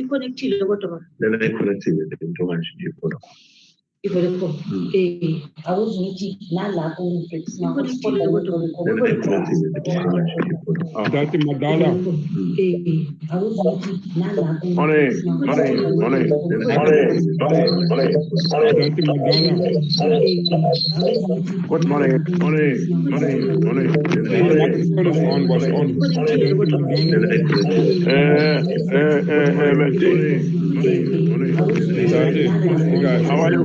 ikhonekthile kodwa Then I connected into my phone. ivolekho awuzuthi nalapho Then I connected into my phone. Dati Madala. awuzuthi nalapho Money. Dati Madala. What money? Is on, was on. How are you?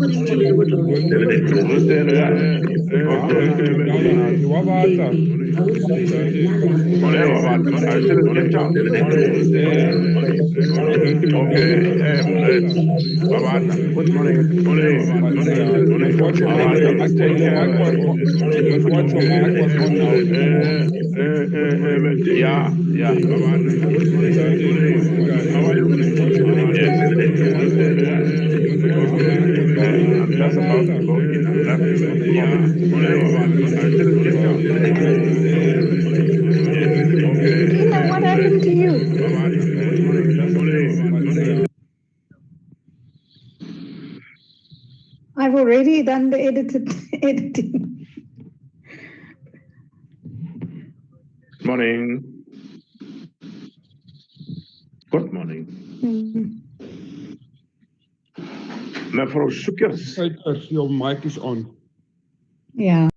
That's about to go in. What happened to you? I've already done the editing. Morning. Good morning. Mevrouw Soekers. Your mic is on. Yeah.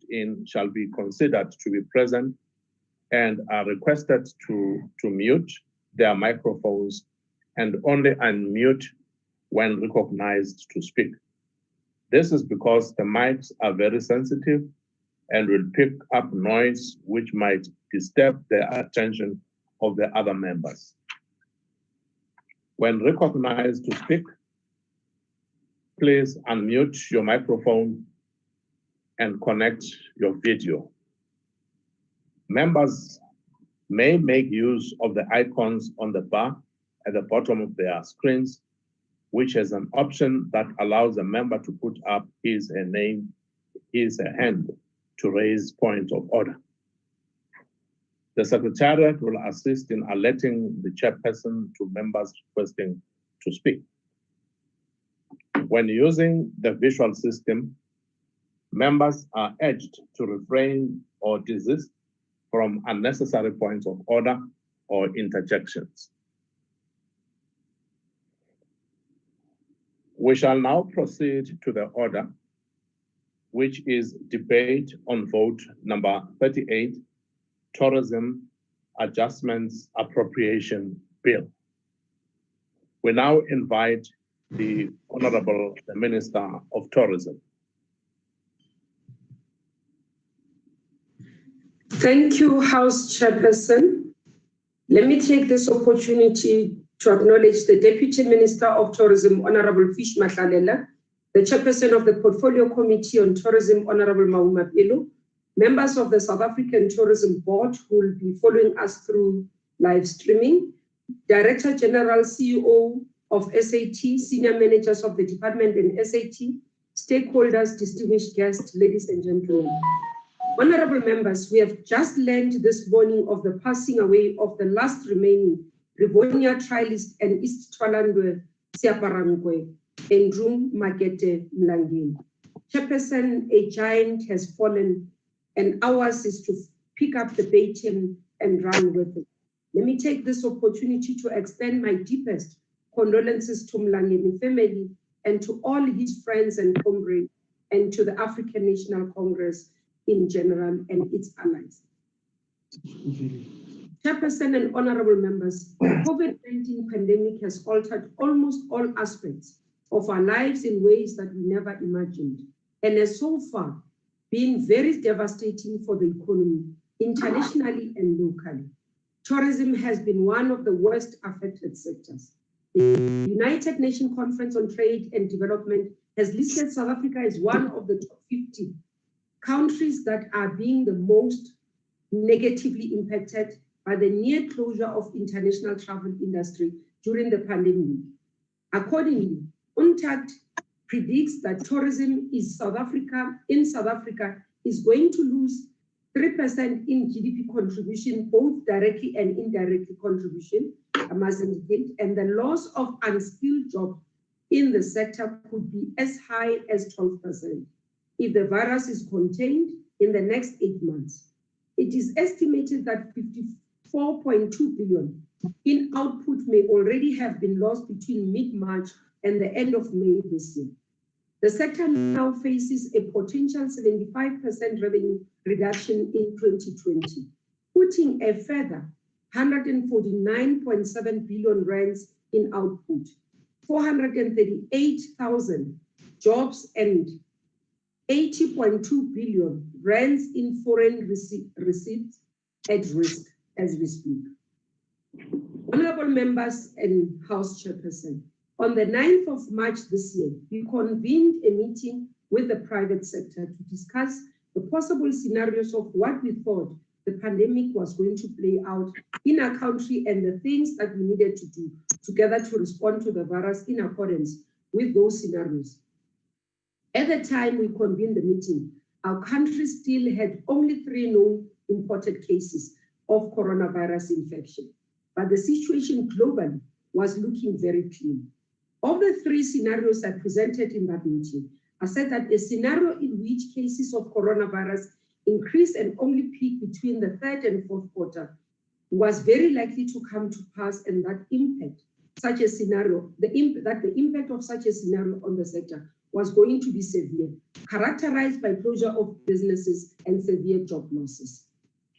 logged in shall be considered to be present and are requested to mute their microphones and only unmute when recognized to speak. This is because the mics are very sensitive and will pick up noise which might disturb the attention of the other members. When recognized to speak, please unmute your microphone and connect your video. Members may make use of the icons on the bar at the bottom of their screens, which has an option that allows a member to put up his hand to raise point of order. The Secretariat will assist in alerting the chairperson to members requesting to speak. When using the visual system, members are urged to refrain or desist from unnecessary points of order or interjections. We shall now proceed to the order, which is debate on vote number 38, Tourism Adjustments Appropriation Bill. We now invite the Honorable Minister of Tourism. Thank you, House Chairperson. Let me take this opportunity to acknowledge the Deputy Minister of Tourism, Honorable Fish Matlalela, the Chairperson of the Portfolio Committee on Tourism, Honorable Mauma Pelo, members of the South African Tourism Board who will be following us through live streaming, Director General, CEO of SAT, senior managers of the department and SAT, stakeholders, distinguished guests, ladies and gentlemen. Honorable members, we have just learned this morning of the passing away of the last remaining Rivonia trialist and East Twalandwe Siaparangwe, Andrew Makete Mlangeni. Chairperson, a giant has fallen, and ours is to pick up the baton and run with it. Let me take this opportunity to extend my deepest condolences to Mlangeni family and to all his friends and comrades, and to the African National Congress in general and its allies. Chairperson and honorable members, the COVID-19 pandemic has altered almost all aspects of our lives in ways that we never imagined, and has so far been very devastating for the economy, internationally and locally. Tourism has been one of the worst affected sectors. The United Nations Conference on Trade and Development has listed South Africa as one of the top 50 countries that are being the most negatively impacted by the near closure of international travel industry during the pandemic. Accordingly, UNCTAD predicts that tourism in South Africa is going to lose 3% in GDP contribution, both directly and indirectly contribution, I must indicate, and the loss of unskilled jobs in the sector could be as high as 12% if the virus is contained in the next 8 months. It is estimated that 54.2 billion in output may already have been lost between mid-March and the end of May this year. The sector now faces a potential 75% revenue reduction in 2020, putting a further 149.7 billion rands in output, 438,000 jobs, and 80.2 billion rands in foreign receipts at risk as we speak. Honorable members and House Chairperson, on the 9th of March this year, we convened a meeting with the private sector to discuss the possible scenarios of what we thought the pandemic was going to play out in our country and the things that we needed to do together to respond to the virus in accordance with those scenarios. At the time we convened the meeting, our country still had only 3 known imported cases of coronavirus infection, but the situation globally was looking very clean. Of the 3 scenarios I presented in that meeting, I said that a scenario in which cases of coronavirus increase and only peak between the 3rd and 4th quarter was very likely to come to pass, and that impact such a scenario, the impact of such a scenario on the sector was going to be severe, characterized by closure of businesses and severe job losses.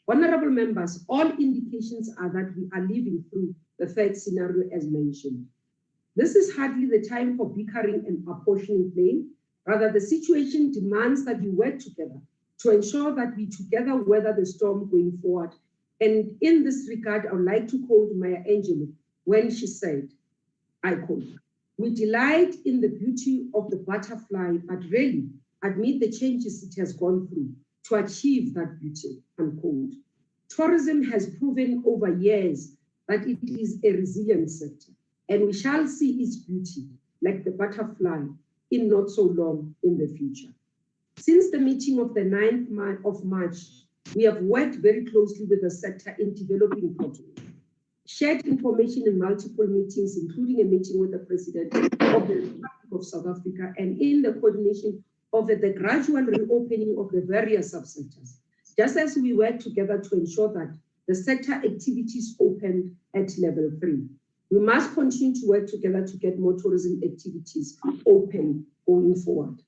Honorable members, all indications are that we are living through the third scenario as mentioned. This is hardly the time for bickering and apportioning blame. Rather, the situation demands that we work together to ensure that we together weather the storm going forward. And in this regard, I would like to quote Maya Angelou when she said, I quote, "We delight in the beauty of the butterfly, but rarely admit the changes it has gone through to achieve that beauty," unquote. Tourism has proven over years that it is a resilient sector, and we shall see its beauty like the butterfly in not so long in the future. Since the meeting of the 9th of March, we have worked very closely with the sector in developing protocols, shared information in multiple meetings, including a meeting with the President of the Republic of South Africa, and in the coordination of the gradual reopening of the various subsectors, just as we work together to ensure that the sector activities open at level 3. We must continue to work together to get more tourism activities open going forward.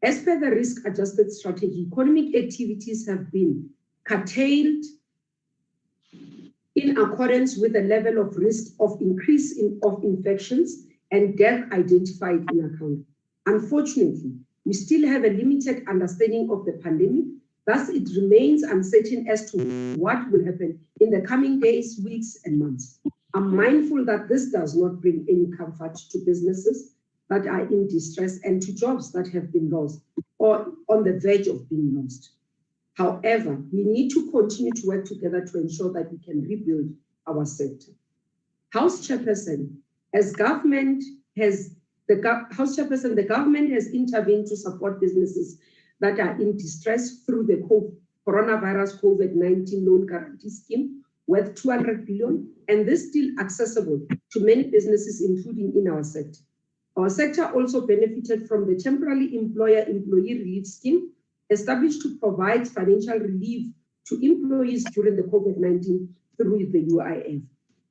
As per the risk-adjusted strategy, economic activities have been curtailed in accordance with the level of risk of increase of infections and death identified in account. Unfortunately, we still have a limited understanding of the pandemic. Thus, it remains uncertain as to what will happen in the coming days, weeks, and months. I'm mindful that this does not bring any comfort to businesses that are in distress and to jobs that have been lost or on the verge of being lost. However, we need to continue to work together to ensure that we can rebuild our sector. House Chairperson, the government has intervened to support businesses that are in distress through the coronavirus COVID-19 loan guarantee scheme worth 200 billion, and this is still accessible to many businesses, including in our sector. Our sector also benefited from the temporary employer-employee relief scheme established to provide financial relief to employees during the COVID-19 through the UIF.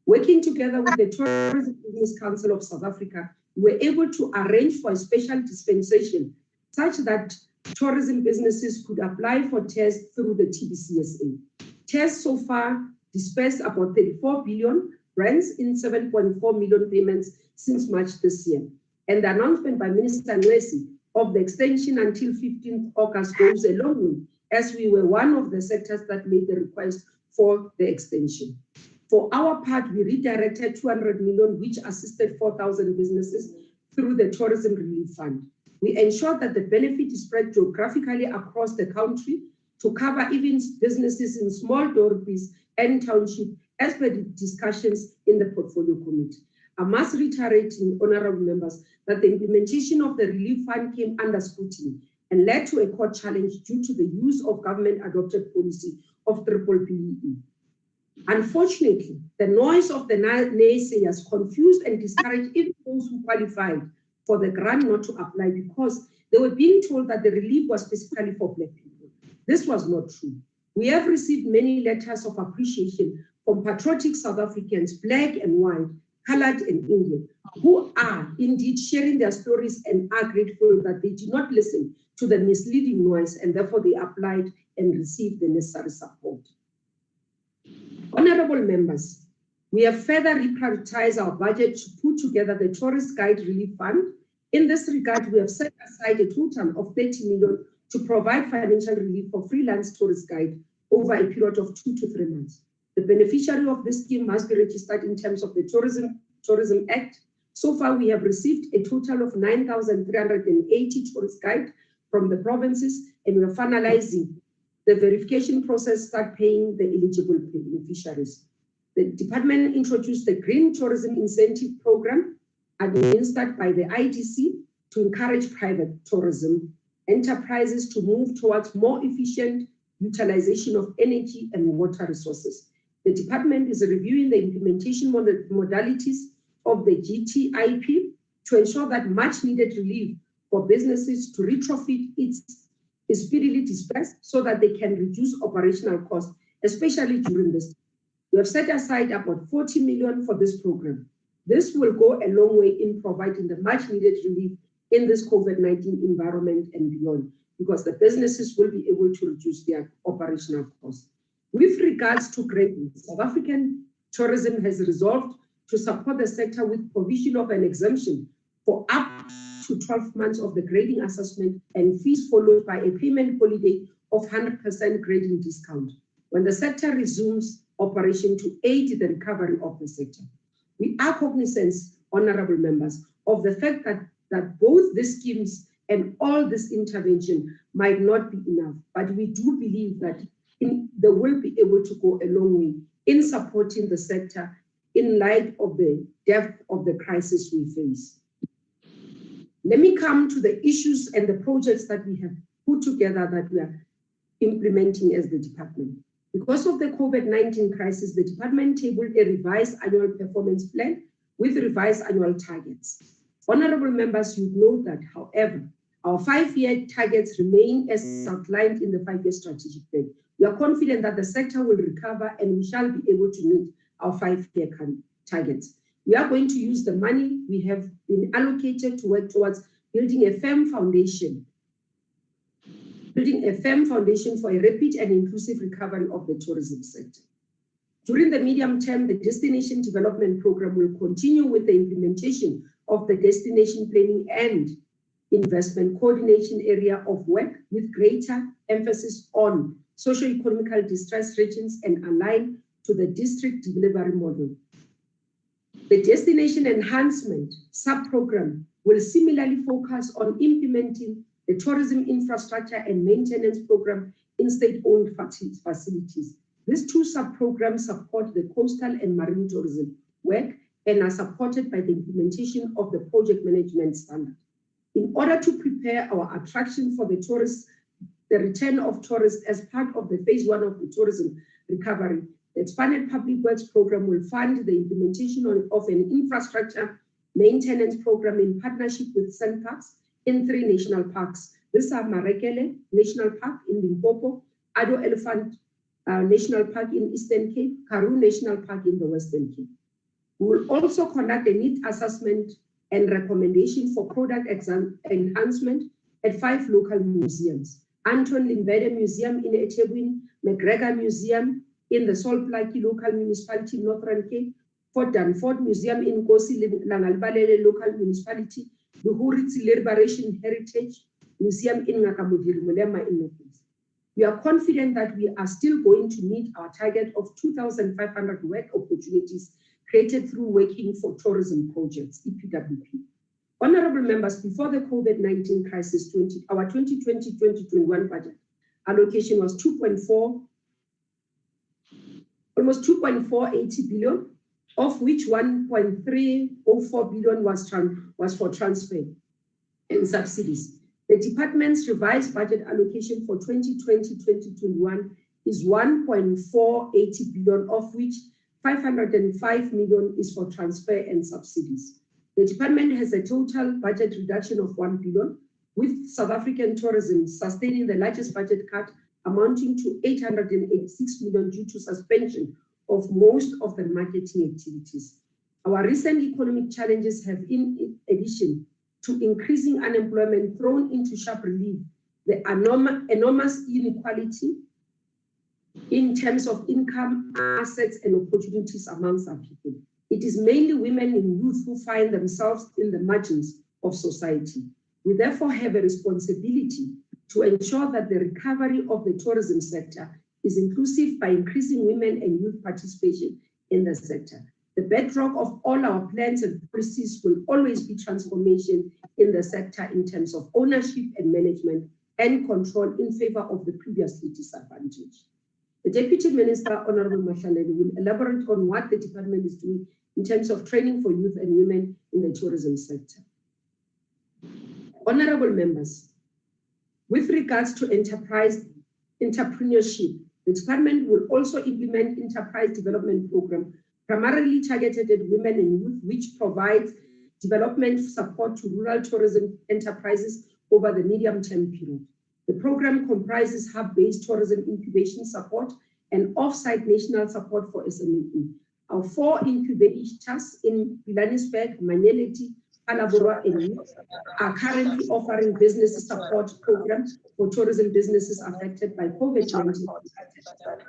Working together with the Tourism Business Council of South Africa, we were able to arrange for a special dispensation such that tourism businesses could apply for TERS through the TBCSA. TERS so far dispersed about 34 billion rands in 7.4 million payments since March this year. And the announcement by Minister Nwesi of the extension until 15th August goes a long way, as we were one of the sectors that made the request for the extension. For our part, we redirected 200 million, which assisted 4,000 businesses through the Tourism Relief Fund. We ensured that the benefit is spread geographically across the country to cover even businesses in small dorpies and township, as per the discussions in the Portfolio Committee. I must reiterate, honorable members, that the implementation of the relief fund came under scrutiny and led to a court challenge due to the use of government-adopted policy of BBBE. Unfortunately, the noise of the naysayers confused and discouraged even those who qualified for the grant not to apply because they were being told that the relief was specifically for Black people. This was not true. We have received many letters of appreciation from patriotic South Africans, Black and white, colored and Indian, who are indeed sharing their stories and are grateful that they did not listen to the misleading noise and therefore they applied and received the necessary support. Honorable members, we have further reprioritized our budget to put together the Tourist Guide Relief Fund. In this regard, we have set aside a total of 30 million to provide financial relief for freelance tourist guide over a period of 2 to 3 months. The beneficiary of this scheme must be registered in terms of the Tourism Act. So far, we have received a total of 9,380 tourist guides from the provinces, and we are finalizing the verification process, start paying the eligible beneficiaries. The department introduced the Green Tourism Incentive Program administered by the IDC to encourage private tourism enterprises to move towards more efficient utilization of energy and water resources. The department is reviewing the implementation modalities of the GTIP to ensure that much needed relief for businesses to retrofit is speedily dispersed so that they can reduce operational costs, especially during this. We have set aside about 40 million for this program. This will go a long way in providing the much needed relief in this COVID-19 environment and beyond, because the businesses will be able to reduce their operational costs. With regards to grading, South African tourism has resolved to support the sector with provision of an exemption for up to 12 months of the grading assessment and fees, followed by a payment holiday of 100% grading discount when the sector resumes operation to aid the recovery of the sector. We are cognizant, honorable members, of the fact that both these schemes and all this intervention might not be enough, but we do believe that they will be able to go a long way in supporting the sector in light of the depth of the crisis we face. Let me come to the issues and the projects that we have put together that we are implementing as the department. Because of the COVID-19 crisis, the department tabled a revised annual performance plan with revised annual targets. Honorable members, you know that, however, our 5-year targets remain as outlined in the 5-year strategic plan. We are confident that the sector will recover and we shall be able to meet our 5-year targets. We are going to use the money we have been allocated to work towards building a firm foundation for a rapid and inclusive recovery of the tourism sector. During the medium term, the Destination Development Program will continue with the implementation of the destination planning and investment coordination area of work with greater emphasis on socio-economical distressed regions and aligned to the district delivery model. The Destination Enhancement sub-program will similarly focus on implementing the tourism infrastructure and maintenance program in state-owned facilities. These two sub-programs support the coastal and marine tourism work and are supported by the implementation of the project management standard. In order to prepare our attraction for the tourists, the return of tourists as part of the phase 1 of the tourism recovery, the expanded public works program will fund the implementation of an infrastructure maintenance program in partnership with SANParks in 3 national parks. These are Marekele National Park in Limpopo, Ado Elephant National Park in Eastern Cape, Karoo National Park in the Western Cape. We will also conduct a need assessment and recommendation for product enhancement at 5 local museums. Anton Lindbergh Museum in eThekwini, McGregor Museum in the Solplaki local municipality, Northern Cape, Fort Danford Museum in Kosi Langalbalele local municipality, the Huritsi Liberation Heritage Museum in Ngakamudiri Mulema in Northeast. We are confident that we are still going to meet our target of 2,500 work opportunities created through Working for Tourism projects, EPWP. Honorable members, before the COVID-19 crisis, our 2020-2021 budget allocation was almost 2.480 billion, of which 1.304 billion was for transfer and subsidies. The department's revised budget allocation for 2020-2021 is 1.480 billion, of which 505 million is for transfer and subsidies. The department has a total budget reduction of 1 billion, with South African tourism sustaining the largest budget cut amounting to 886 million due to suspension of most of the marketing activities. Our recent economic challenges have, in addition to increasing unemployment, thrown into sharp relief the enormous inequality in terms of income, assets, and opportunities amongst our people. It is mainly women and youth who find themselves in the margins of society. We therefore have a responsibility to ensure that the recovery of the tourism sector is inclusive by increasing women and youth participation in the sector. The bedrock of all our plans and policies will always be transformation in the sector in terms of ownership and management and control in favor of the previously disadvantaged. The Deputy Minister, Honorable Mahlaleni, will elaborate on what the department is doing in terms of training for youth and women in the tourism sector. Honorable members, with regards to entrepreneurship, the department will also implement enterprise development program primarily targeted at women and youth, which provides development support to rural tourism enterprises over the medium-term period. The program comprises hub-based tourism incubation support and off-site national support for SME. Our 4 incubators in Pilanesberg, Manyeleti, Palabora and youth are currently offering business support programs for tourism businesses affected by COVID-19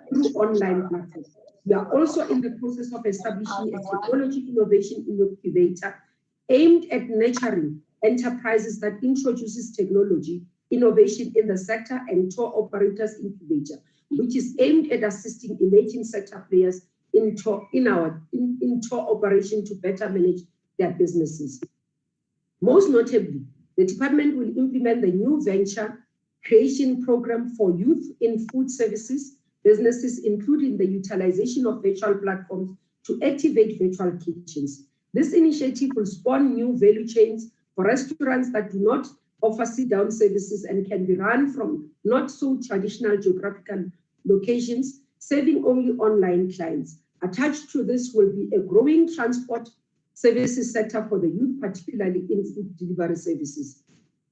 through online platforms. We are also in the process of establishing a technology innovation incubator aimed at nurturing enterprises that introduces technology innovation in the sector, and tour operators incubator, which is aimed at assisting emerging sector players in tour operation to better manage their businesses. Most notably, the department will implement the new venture creation program for youth in food services businesses, including the utilization of virtual platforms to activate virtual kitchens. This initiative will spawn new value chains for restaurants that do not offer sit-down services and can be run from not so traditional geographical locations, serving only online clients. Attached to this will be a growing transport services sector for the youth, particularly in food delivery services.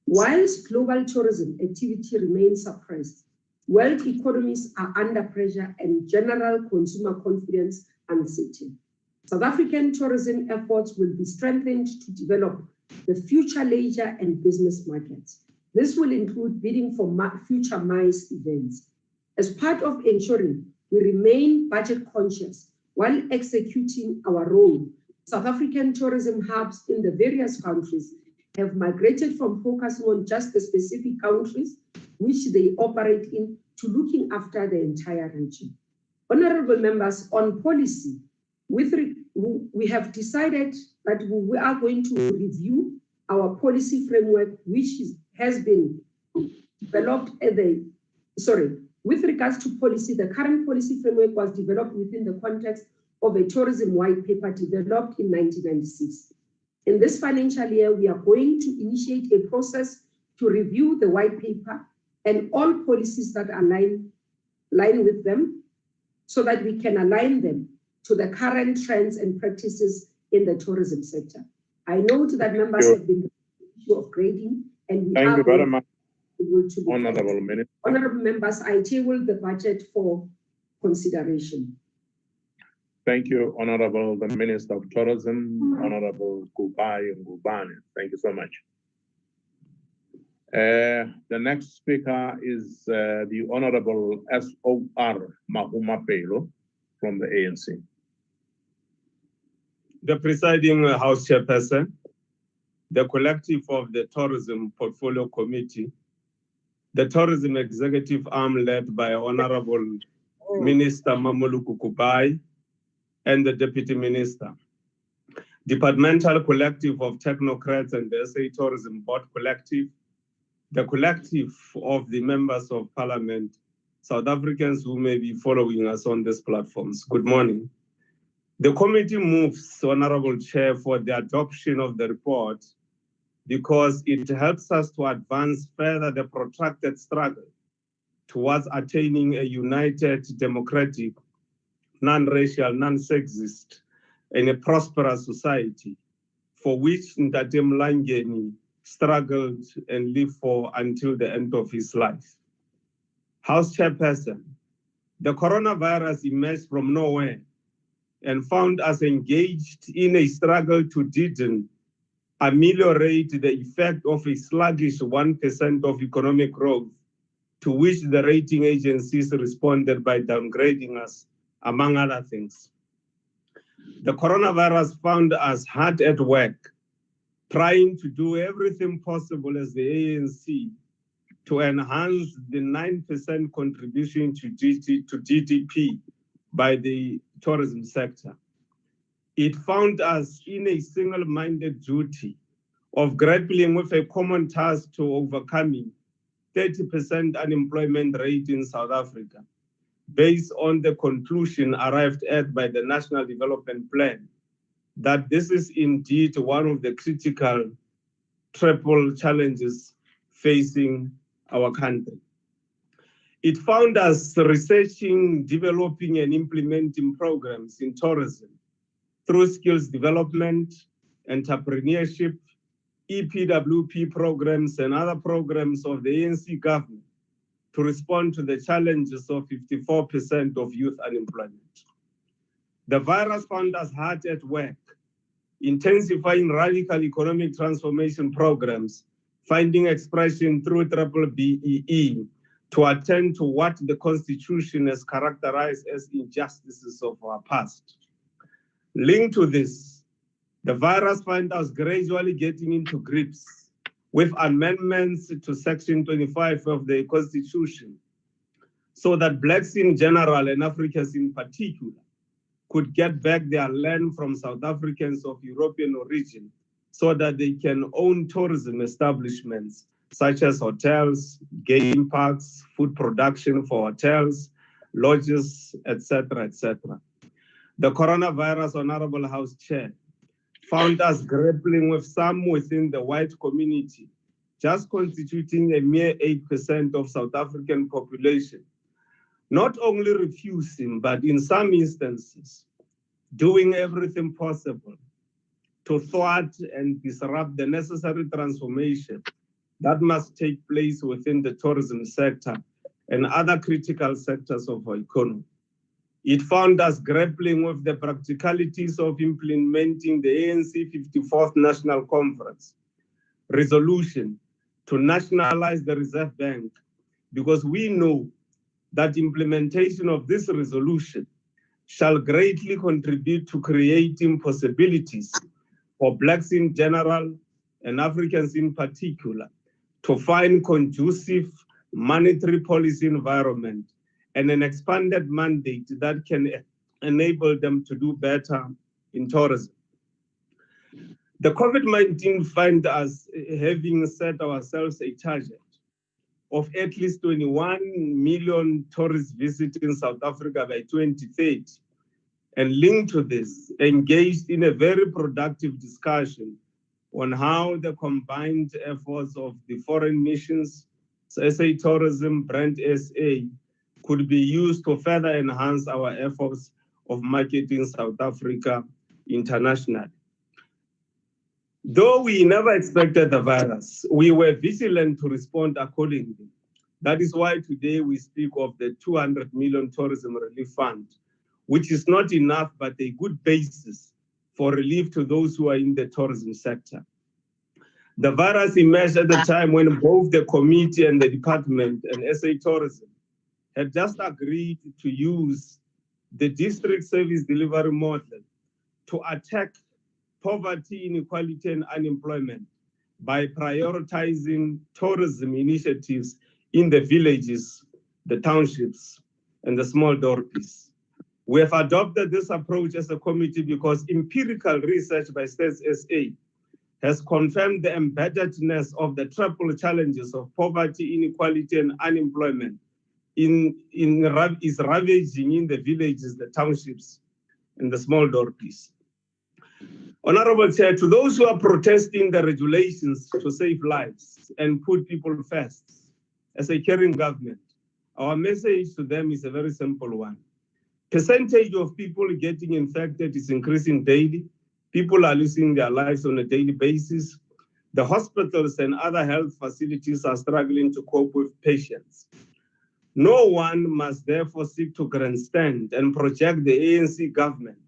Whilst global tourism activity remains suppressed, world economies are under pressure and general consumer confidence uncertain. South African tourism efforts will be strengthened to develop the future leisure and business markets. This will include bidding for future MICE events. As part of ensuring we remain budget conscious while executing our role, South African tourism hubs in the various countries have migrated from focusing on just the specific countries which they operate in to looking after the entire region. Honorable members, on policy, we have decided that we are going to review our policy framework, which has been developed with regards to policy, the current policy framework was developed within the context of a tourism white paper developed in 1996. In this financial year, we are going to initiate a process to review the white paper and all policies that align with them so that we can align them to the current trends and practices in the tourism sector. I note that members have been the issue of grading, and we Thank you very much, to Honorable Minister. Honorable members, I table the budget for consideration. Thank you, Honorable the Minister of Tourism, Honorable Kubai Ngubane. Thank you so much. The next speaker is the Honorable S.O.R. Mahuma Pelo from the ANC. The presiding House Chairperson, the collective of the Tourism Portfolio Committee, the Tourism Executive Arm led by Honorable Minister Mamuluku Kubai, and the Deputy Minister, Departmental Collective of Technocrats and the SA Tourism Board Collective, the collective of the members of Parliament, South Africans who may be following us on these platforms. Good morning. The committee moves, Honorable Chair, for the adoption of the report because it helps us to advance further the protracted struggle towards attaining a united, democratic, non-racial, non-sexist, and a prosperous society for which Ntate Mlangeni struggled and lived for until the end of his life. House Chairperson, the coronavirus emerged from nowhere and found us engaged in a struggle to deaden, ameliorate the effect of a sluggish 1% of economic growth, to which the rating agencies responded by downgrading us, among other things. The coronavirus found us hard at work, trying to do everything possible as the ANC to enhance the 9% contribution to GDP by the tourism sector. It found us in a single-minded duty of grappling with a common task to overcoming 30% unemployment rate in South Africa, based on the conclusion arrived at by the National Development Plan, that this is indeed one of the critical triple challenges facing our country. It found us researching, developing, and implementing programs in tourism through skills development, entrepreneurship, EPWP programs, and other programs of the ANC government to respond to the challenges of 54% of youth unemployment. The virus found us hard at work, intensifying radical economic transformation programs, finding expression through BBEE to attend to what the Constitution has characterized as injustices of our past. Linked to this, the virus finds us gradually getting into grips with amendments to Section 25 of the Constitution, so that Blacks in general and Africans in particular could get back their land from South Africans of European origin, so that they can own tourism establishments such as hotels, game parks, food production for hotels, lodges, etc., etc. The coronavirus, Honorable House Chair, found us grappling with some within the white community, just constituting a mere 8% of South African population, not only refusing, but in some instances, doing everything possible to thwart and disrupt the necessary transformation that must take place within the tourism sector and other critical sectors of our economy. It found us grappling with the practicalities of implementing the ANC 54th National Conference resolution to nationalize the Reserve Bank, because we know that implementation of this resolution shall greatly contribute to creating possibilities for Blacks in general and Africans in particular to find conducive monetary policy environment and an expanded mandate that can enable them to do better in tourism. The COVID-19 find us having set ourselves a target of at least 21 million tourists visiting South Africa by 2030. And linked to this, engaged in a very productive discussion on how the combined efforts of the foreign missions, SA Tourism, Brand SA, could be used to further enhance our efforts of marketing South Africa internationally. Though we never expected the virus, we were vigilant to respond accordingly. That is why today we speak of the 200 million tourism relief fund, which is not enough, but a good basis for relief to those who are in the tourism sector. The virus emerged at the time when both the committee and the department and SA Tourism had just agreed to use the district service delivery model to attack poverty, inequality, and unemployment by prioritizing tourism initiatives in the villages, the townships, and the small dorpies. We have adopted this approach as a committee because empirical research by States SA has confirmed the embeddedness of the triple challenges of poverty, inequality, and unemployment is ravaging in the villages, the townships, and the small dorpies. Honorable Chair, to those who are protesting the regulations to save lives and put people first, as a caring government, our message to them is a very simple one. Percentage of people getting infected is increasing daily. People are losing their lives on a daily basis. The hospitals and other health facilities are struggling to cope with patients. No one must therefore seek to grandstand and project the ANC government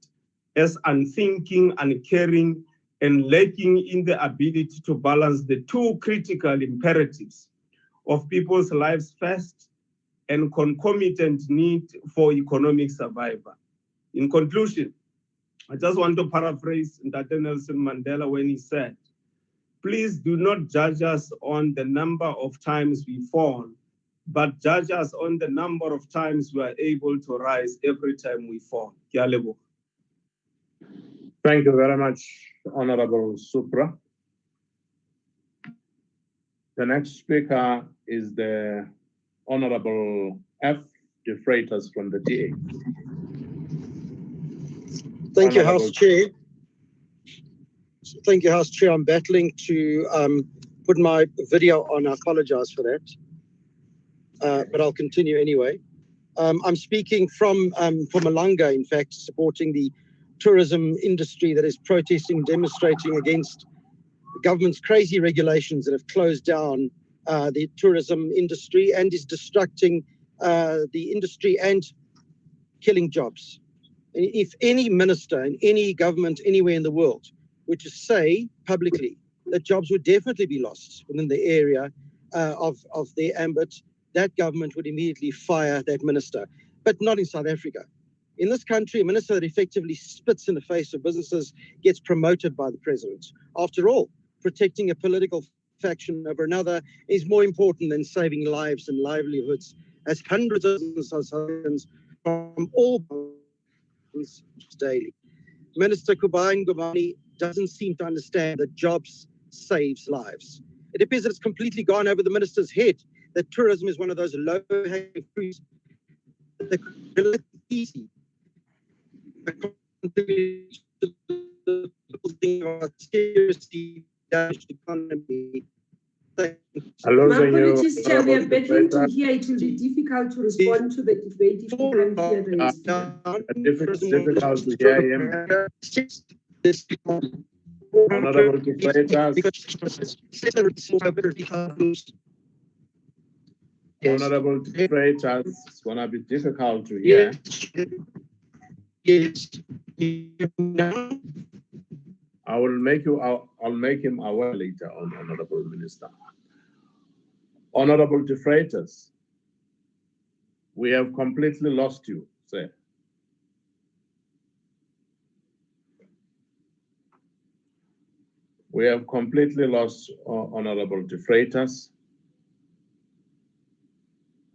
as unthinking, uncaring, and lacking in the ability to balance the two critical imperatives of people's lives first and concomitant need for economic survival. In conclusion, I just want to paraphrase Dr. Nelson Mandela when he said, please do not judge us on the number of times we fall, but judge us on the number of times we are able to rise every time we fall. Thank you very much, Honorable Supra. The next speaker is the Honorable F. De Freitas from the DA. Thank you, House Chair. Thank you, House Chair. I'm battling to put my video on. I apologize for that, but I'll continue anyway. I'm speaking from Malanga, in fact, supporting the tourism industry that is protesting, demonstrating against the government's crazy regulations that have closed down the tourism industry and is destructing the industry and killing jobs. If any minister in any government anywhere in the world were to say publicly that jobs would definitely be lost within the area of their ambit, that government would immediately fire that minister. But not in South Africa. In this country, a minister that effectively spits in the face of businesses gets promoted by the president. After all, protecting a political faction over another is more important than saving lives and livelihoods, as hundreds of South Africans from all parts daily. Minister Ngubane doesn't seem to understand that jobs saves lives. It appears that it's completely gone over the minister's head that tourism is one of those low-hanging fruits that are easy. The building of a seriously damaged economy. I'm My losing you. apologies, Chair, we are Honorable beginning to Defratas. hear. It will be difficult to respond to the debate if you can't hear the speaker. Difficult to hear him. Honorable Defratas. Honorable Defratas, it's gonna be difficult to hear. Yes. I will make you. I'll make him aware later on, Honorable Minister. Honorable Defratas, we have completely lost you, sir. We have completely lost Honorable Defratas.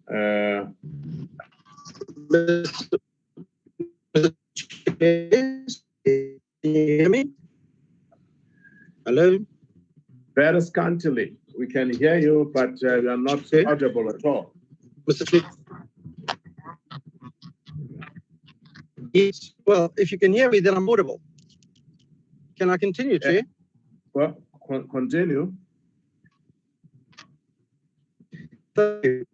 Can you hear me? Hello? Very scantily. We can hear you, but you are not audible at all. Mr. Chief. Yes. Well, if you can hear me, then I'm audible. Can I continue, Chair? Well, continue. Thank you.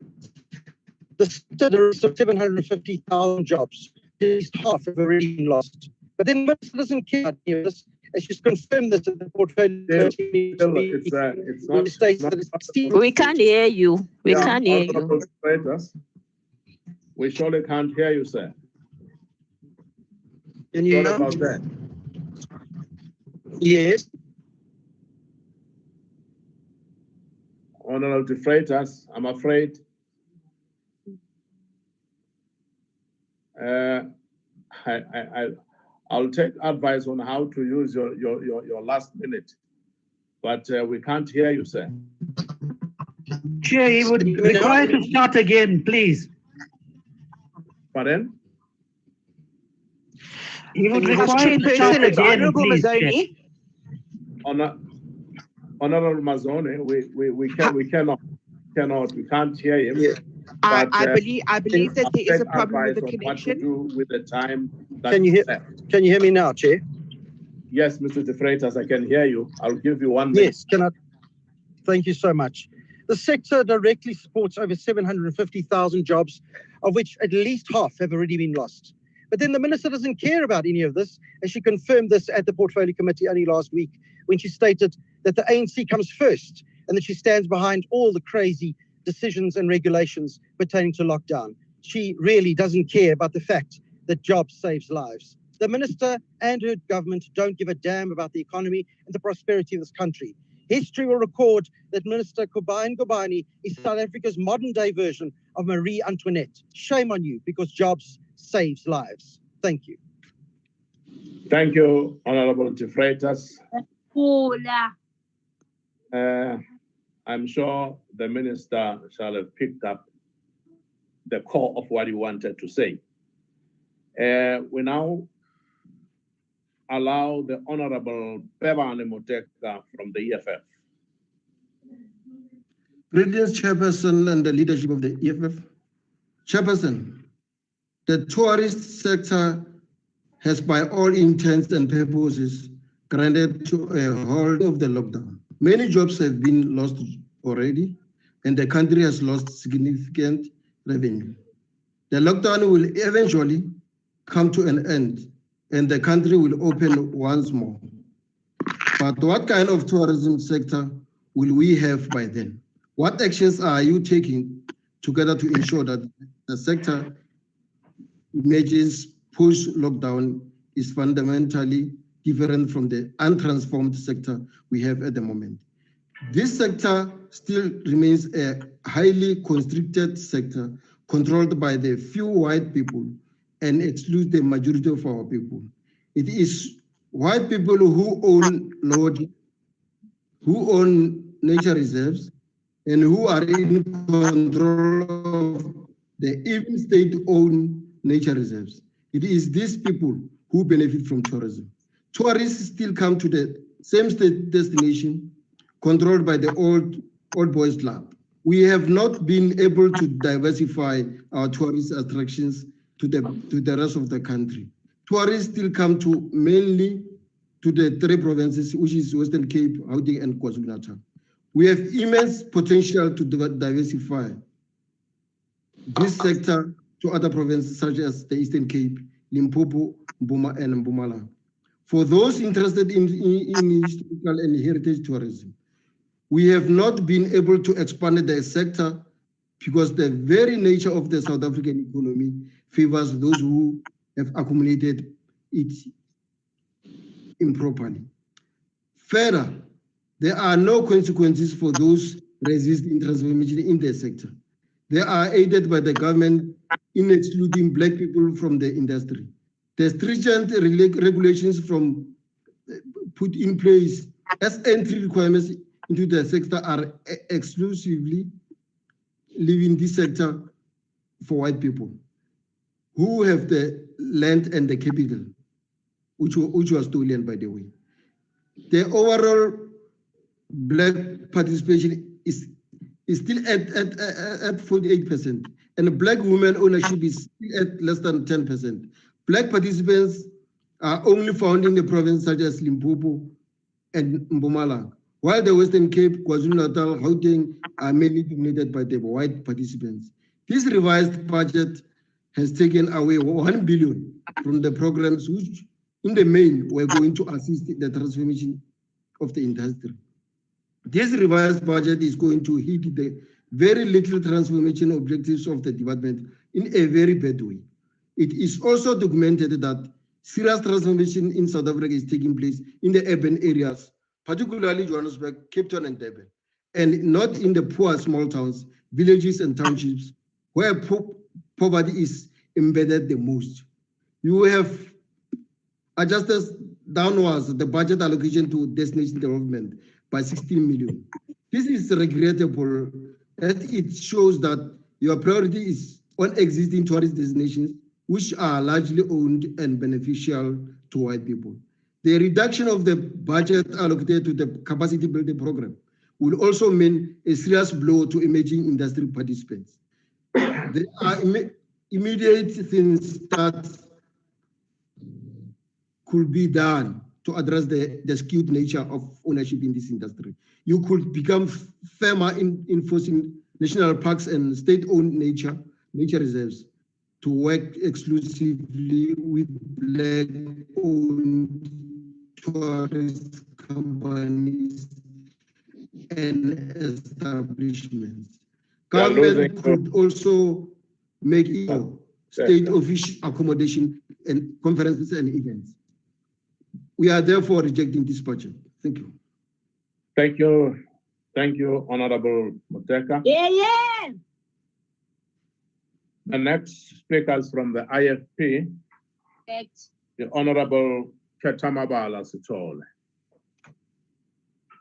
The statistics of 750,000 jobs, at least half have already been lost. But then the minister doesn't care about any of this. And she's confirmed this at the portfolio. It's not. We can't hear you. We can't hear you. Honorable Defratas, we surely can't hear you, sir. Can you What hear about that? Yes. Honorable Defratas, I'm afraid. I'll take advice on how to use your last minute, but we can't hear you, sir. Chair, he would be required to start again, please. Pardon? He would require to start again, please. Honorable Mazone, we can't hear him. Yeah. I believe that there is a problem with the What to connection. do with the time that Can you hear? left. Can you hear me now, Chair? Yes, Mr. Defratas, I can hear you. I'll give you 1 minute. Yes. Can I? Thank you so much. The sector directly supports over 750,000 jobs, of which at least half have already been lost. But then the minister doesn't care about any of this, and she confirmed this at the Portfolio Committee only last week when she stated that the ANC comes first and that she stands behind all the crazy decisions and regulations pertaining to lockdown. She really doesn't care about the fact that jobs saves lives. The minister and her government don't give a damn about the economy and the prosperity of this country. History will record that Minister Ngubane is South Africa's modern-day version of Marie Antoinette. Shame on you, because jobs saves lives. Thank you. Thank you, Honorable Defratas. I'm sure the minister shall have picked up the core of what he wanted to say. We now allow the Honorable Bebane Moteka from the EFF. Greetings, Chairperson and the leadership of the EFF. Chairperson, the tourist sector has by all intents and purposes granted to a halt of the lockdown. Many jobs have been lost already, and the country has lost significant revenue. The lockdown will eventually come to an end, and the country will open once more. But what kind of tourism sector will we have by then? What actions are you taking together to ensure that the sector images post-lockdown is fundamentally different from the untransformed sector we have at the moment. This sector still remains a highly constricted sector controlled by the few white people and excludes the majority of our people. It is white people who own land, who own nature reserves, and who are in control of the even state-owned nature reserves. It is these people who benefit from tourism. Tourists still come to the same state destination controlled by the old boys club. We have not been able to diversify our tourist attractions to the rest of the country. Tourists still come to mainly to the three provinces, which is Western Cape, Gauteng, and KwaZulu-Natal. We have immense potential to diversify this sector to other provinces such as the Eastern Cape, Limpopo, Mbuma, and Mpumalanga. For those interested in historical and heritage tourism, we have not been able to expand the sector because the very nature of the South African economy favors those who have accumulated it improperly. Further, there are no consequences for those resisting transformation in the sector. They are aided by the government in excluding Black people from the industry. The stringent regulations put in place as entry requirements into the sector are exclusively leaving this sector for white people who have the land and the capital, which was stolen, by the way. The overall Black participation is still at 48%, and Black women ownership is still at less than 10%. Black participants are only found in the provinces such as Limpopo and Mpumalanga, while the Western Cape, KwaZulu-Natal, Gauteng are mainly dominated by the white participants. This revised budget has taken away 1 billion from the programs which, in the main, were going to assist the transformation of the industry. This revised budget is going to hit the very little transformation objectives of the department in a very bad way. It is also documented that serious transformation in South Africa is taking place in the urban areas, particularly Johannesburg, Cape Town, and Durban, and not in the poor small towns, villages, and townships where poverty is embedded the most. You have adjusted downwards the budget allocation to destination development by 16 million. This is regrettable as it shows that your priority is on existing tourist destinations, which are largely owned and beneficial to white people. The reduction of the budget allocated to the capacity building program will also mean a serious blow to emerging industry participants. There are immediate things that could be done to address the skewed nature of ownership in this industry. You could become firmer in enforcing national parks and state-owned nature reserves to work exclusively with Black-owned tourist companies and establishments. Government could also make state official accommodation and conferences and events. We are therefore rejecting this budget. Thank you. Thank you. Thank you, Honorable Muteka. Yeah. The next speaker is from the IFP, the Honorable Ketamabala Sitole.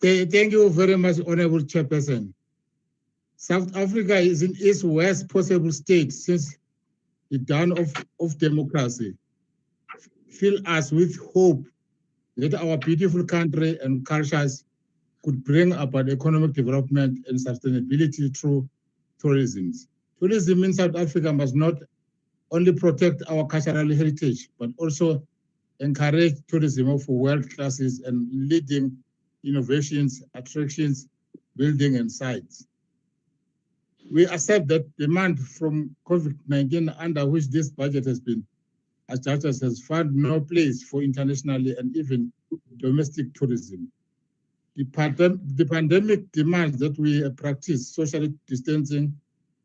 Thank you very much, Honorable Chairperson. South Africa is in its worst possible state since the dawn of democracy. Fill us with hope that our beautiful country and cultures could bring about economic development and sustainability through tourism. Tourism in South Africa must not only protect our cultural heritage, but also encourage tourism of world classes and leading innovations, attractions, building and sites. We accept that demand from COVID-19 under which this budget has been adjusted has found no place for international and even domestic tourism. The pandemic demands that we practice social distancing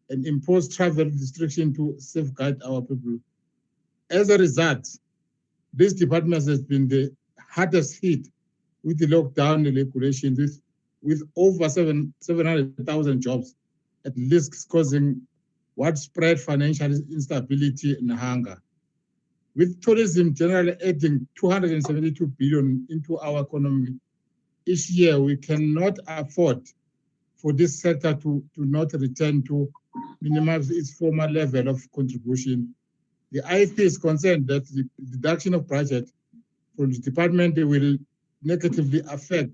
and impose travel restrictions to safeguard our people. As a result, this department has been the hardest hit with the lockdown regulations, with over 700,000 jobs at risk, causing widespread financial instability and hunger. With tourism generally adding 272 billion into our economy each year, we cannot afford for this sector to not return to minimize its former level of contribution. The IFP is concerned that the reduction of budget from the department will negatively affect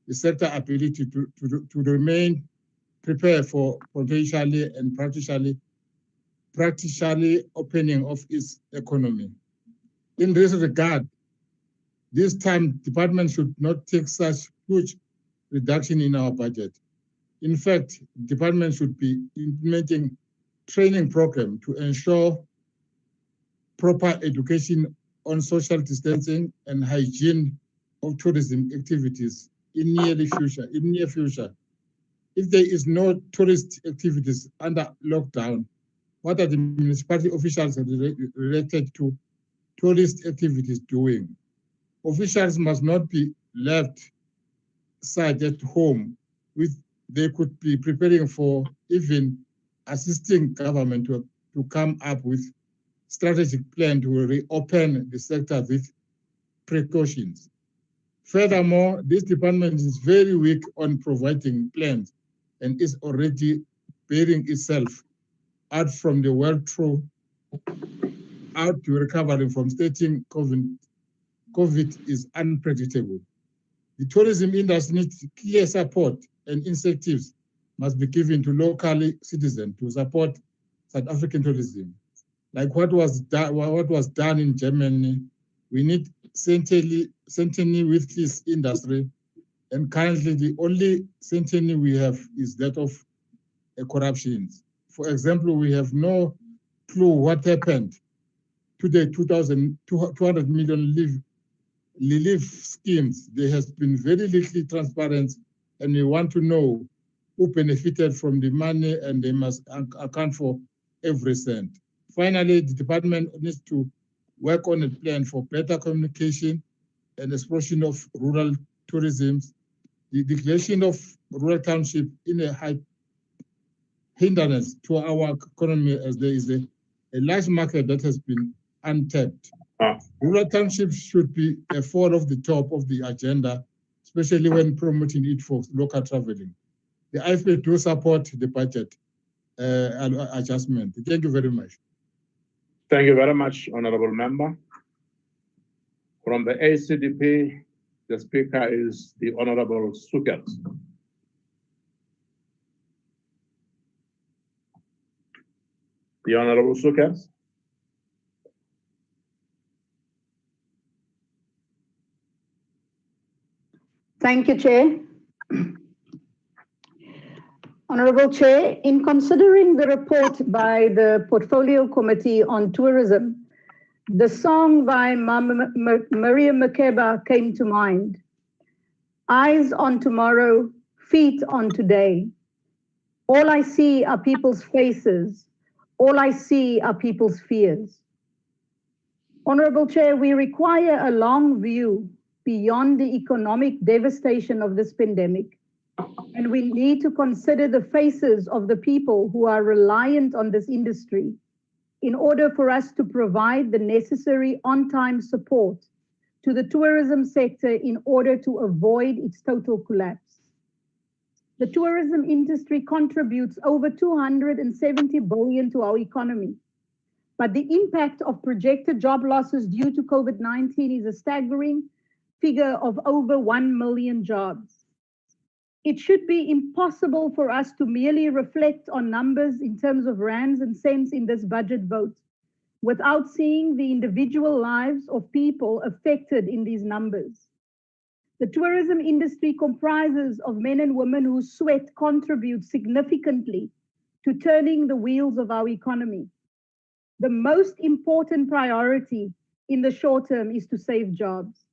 the sector ability to remain prepared for potentially and practically opening of its economy. In this regard, this time department should not take such huge reduction in our budget. In fact, department should be implementing training program to ensure proper education on social distancing and hygiene of tourism activities in near future. If there is no tourist activities under lockdown, what are the municipality officials related to tourist activities doing? Officials must not be left side at home. They could be preparing for even assisting government to come up with strategic plan to reopen the sector with precautions. Furthermore, this department is very weak on providing plans and is already bearing itself out from the world through out to recovering from stating COVID is unpredictable. The tourism industry needs clear support, and incentives must be given to local citizens to support South African tourism. Like what was done in Germany, we need certainly with this industry, and currently the only certainty we have is that of corruption. For example, we have no clue what happened to the 200 million relief schemes. There has been very little transparency, and we want to know who benefited from the money, and they must account for every cent. Finally, the department needs to work on a plan for better communication and explosion of rural tourism. The declaration of rural township in a high hindrance to our economy, as there is a large market that has been untapped. Rural townships should be a fall of the top of the agenda, especially when promoting it for local traveling. The IFP do support the budget adjustment. Thank you very much. Thank you very much, Honorable Member. From the ACDP, the speaker is the Honorable Sukers. The Honorable Sukers. Thank you, Chair. Honorable Chair, in considering the report by the Portfolio Committee on Tourism, the song by Maria Makeba came to mind. Eyes on tomorrow, feet on today. All I see are people's faces. All I see are people's fears. Honorable Chair, we require a long view beyond the economic devastation of this pandemic. And we need to consider the faces of the people who are reliant on this industry in order for us to provide the necessary on-time support to the tourism sector in order to avoid its total collapse. The tourism industry contributes over 270 billion to our economy, but the impact of projected job losses due to COVID-19 is a staggering figure of over 1 million jobs. It should be impossible for us to merely reflect on numbers in terms of rands and cents in this budget vote without seeing the individual lives of people affected in these numbers. The tourism industry comprises of men and women whose sweat contributes significantly to turning the wheels of our economy. The most important priority in the short term is to save jobs.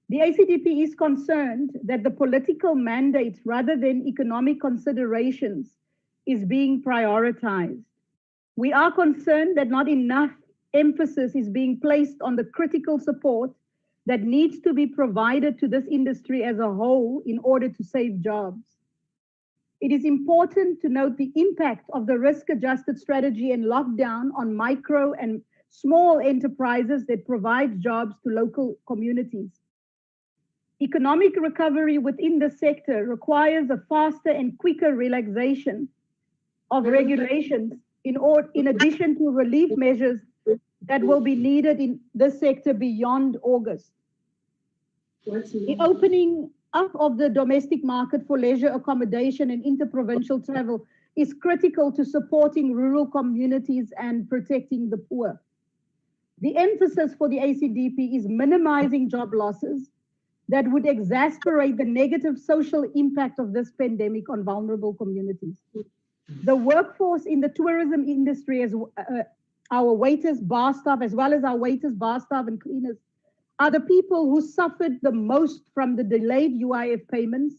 The ACDP is concerned that the political mandate rather than economic considerations is being prioritized. We are concerned that not enough emphasis is being placed on the critical support that needs to be provided to this industry as a whole in order to save jobs. It is important to note the impact of the risk-adjusted strategy and lockdown on micro and small enterprises that provide jobs to local communities. Economic recovery within the sector requires a faster and quicker relaxation of regulations in addition to relief measures that will be needed in this sector beyond August. The opening up of the domestic market for leisure accommodation and interprovincial travel is critical to supporting rural communities and protecting the poor. The emphasis for the ACDP is minimizing job losses that would exacerbate the negative social impact of this pandemic on vulnerable communities. The workforce in the tourism industry, as our waiters, bar staff, as well as our waiters, bar staff, and cleaners, are the people who suffered the most from the delayed UIF payments,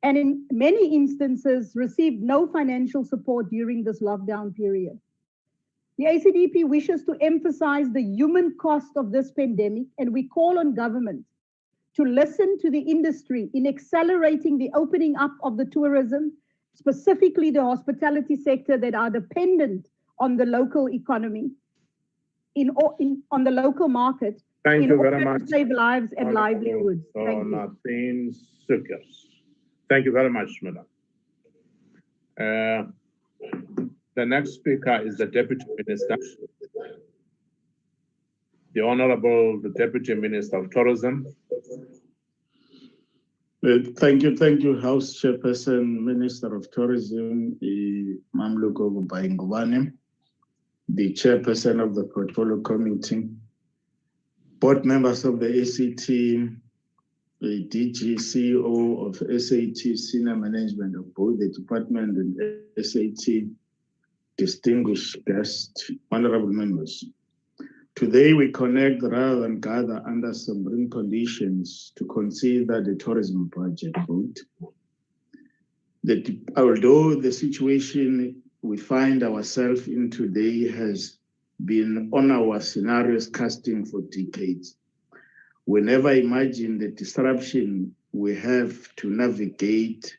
and in many instances received no financial support during this lockdown period. The ACDP wishes to emphasize the human cost of this pandemic, and we call on government to listen to the industry in accelerating the opening up of the tourism, specifically the hospitality sector that are dependent on the local economy, on the local market. Thank you very much. To save lives and livelihoods. Thank you. Thank you very much, madam. The next speaker is the Deputy Minister, the Honorable Deputy Minister of Tourism. Thank you, House Chairperson, Minister of Tourism, Mamluko Bayingubane, the Chairperson of the Portfolio Committee, board members of the ACT, the DG, CEO of SAT, senior management of both the department and SAT, distinguished guests, honorable members. Today we connect rather than gather under some conditions to consider the tourism budget vote. Although the situation we find ourselves in today has been on our scenarios casting for decades, we never imagined the disruption we have to navigate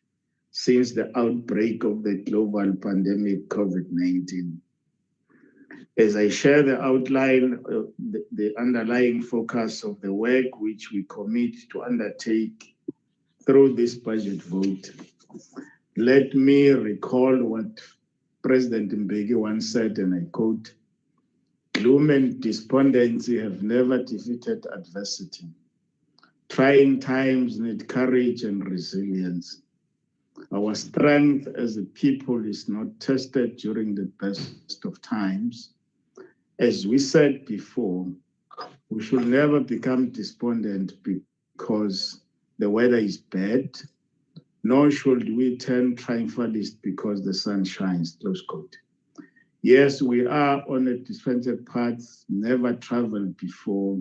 since the outbreak of the global pandemic COVID-19. As I share the outline, the underlying focus of the work which we commit to undertake through this budget vote, let me recall what President Mbeki once said, and I quote, "Gloom and despondency have never defeated adversity. Trying times need courage and resilience. Our strength as a people is not tested during the best of times. As we said before, we should never become despondent because the weather is bad, nor should we turn triumphalist because the sun shines," close quote. Yes, we are on a distant path never traveled before,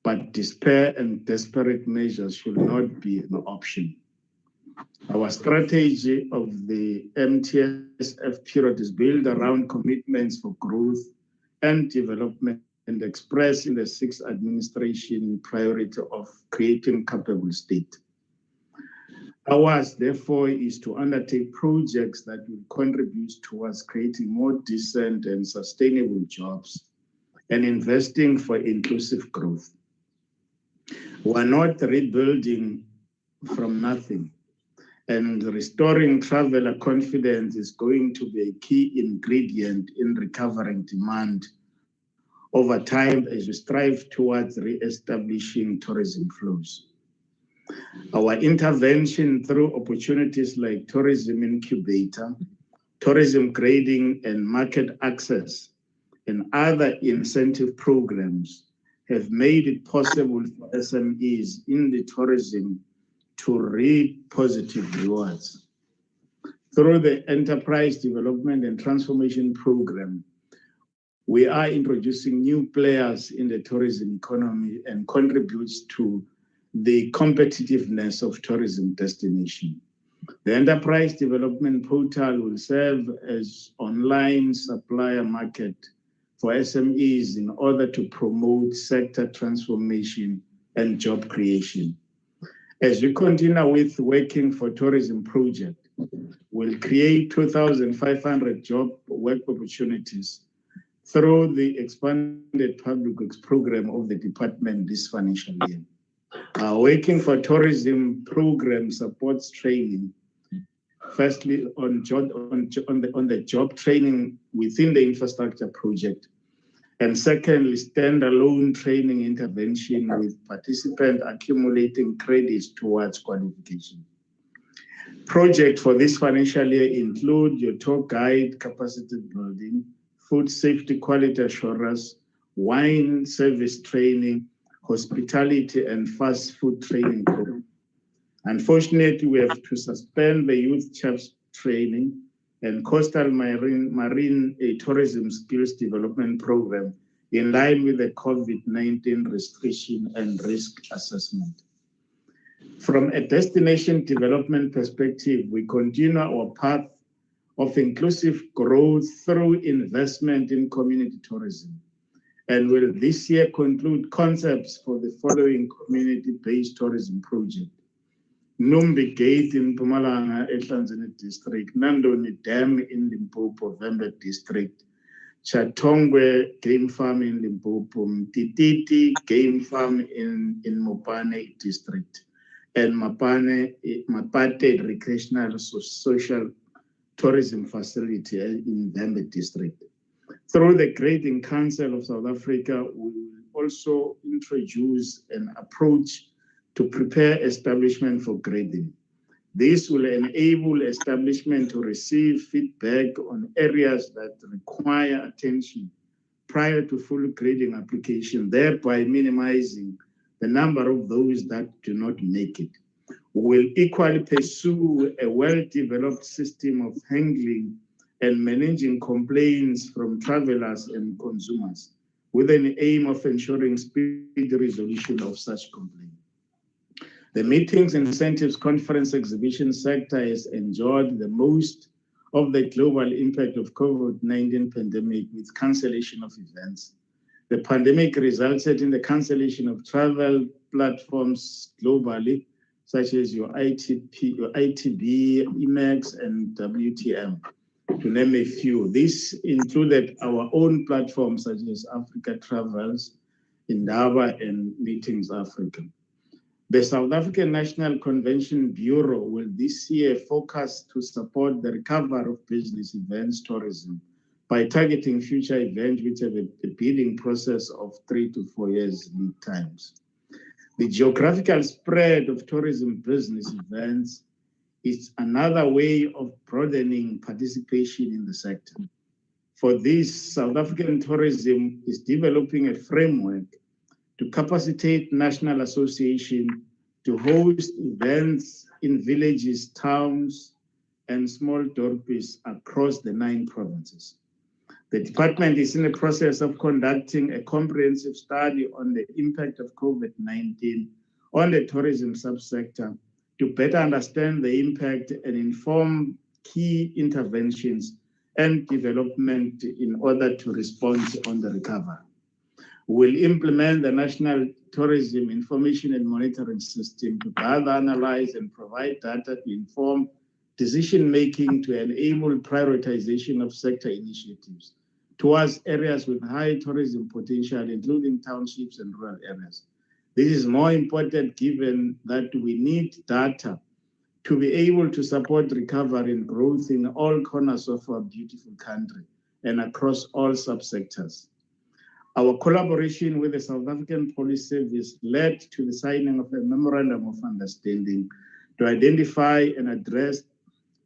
but despair and desperate measures should not be an option. Our strategy of the MTSF period is built around commitments for growth and development and expressed in the sixth administration priority of creating capable state. Ours, therefore, is to undertake projects that will contribute towards creating more decent and sustainable jobs and investing for inclusive growth. We're not rebuilding from nothing, and restoring traveler confidence is going to be a key ingredient in recovering demand over time as we strive towards re-establishing tourism flows. Our intervention through opportunities like tourism incubator, tourism grading and market access, and other incentive programs have made it possible for SMEs in the tourism to reap positive rewards. Through the Enterprise Development and Transformation Program, we are introducing new players in the tourism economy and contributes to the competitiveness of tourism destination. The Enterprise Development Portal will serve as online supplier market for SMEs in order to promote sector transformation and job creation. As we continue with Working for Tourism project, we'll create 2,500 job work opportunities through the expanded public works program of the department this financial year. Our Working for Tourism program supports training, firstly on the job training within the infrastructure project, and secondly, standalone training intervention with participants accumulating credits towards qualification. Projects for this financial year include your tour guide capacity building, food safety quality assurance, wine service training, hospitality and fast food training program. Unfortunately, we have to suspend the youth chefs training and coastal marine tourism skills development program in line with the COVID-19 restriction and risk assessment. From a destination development perspective, we continue our path of inclusive growth through investment in community tourism, and will this year conclude concepts for the following community-based tourism project. Numbi Gate in Mpumalanga, Ehlanzeni District, Nandoni Dam in Limpopo, Vembe District, Chatongwe Game Farm in Limpopo, Mtititi Game Farm in Mopane District, and Mapate Recreational Social Tourism Facility in Vembe District. Through the Grading Council of South Africa, we will also introduce an approach to prepare establishment for grading. This will enable establishment to receive feedback on areas that require attention prior to full grading application, thereby minimizing the number of those that do not make it. We will equally pursue a well-developed system of handling and managing complaints from travelers and consumers with an aim of ensuring speedy resolution of such complaints. The meetings, incentives, conference, exhibition sector has enjoyed the most of the global impact of COVID-19 pandemic with cancellation of events. The pandemic resulted in the cancellation of travel platforms globally, such as your ITP, your ITB, Emacs, and WTM, to name a few. This included our own platforms such as Africa Travels, Indaba, and Meetings Africa. The South African National Convention Bureau will this year focus to support the recovery of business events tourism by targeting future events which have a bidding process of 3 to 4 years lead times. The geographical spread of tourism business events is another way of broadening participation in the sector. For this, South African tourism is developing a framework to capacitate national association to host events in villages, towns, and small dorpies across the 9 provinces. The department is in the process of conducting a comprehensive study on the impact of COVID-19 on the tourism subsector to better understand the impact and inform key interventions and development in order to respond on the recovery. We'll implement the National Tourism Information and Monitoring System to gather, analyze, and provide data to inform decision-making to enable prioritization of sector initiatives towards areas with high tourism potential, including townships and rural areas. This is more important given that we need data to be able to support recovery and growth in all corners of our beautiful country and across all subsectors. Our collaboration with the South African Police Service led to the signing of a memorandum of understanding to identify and address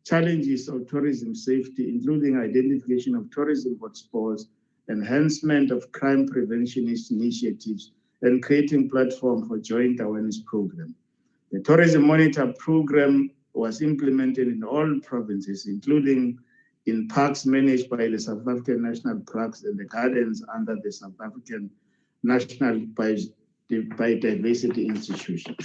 challenges of tourism safety, including identification of tourism hotspots, enhancement of crime prevention initiatives, and creating platform for joint awareness program. The Tourism Monitor program was implemented in all provinces, including in parks managed by the South African National Parks and the gardens under the South African National Biodiversity Institution.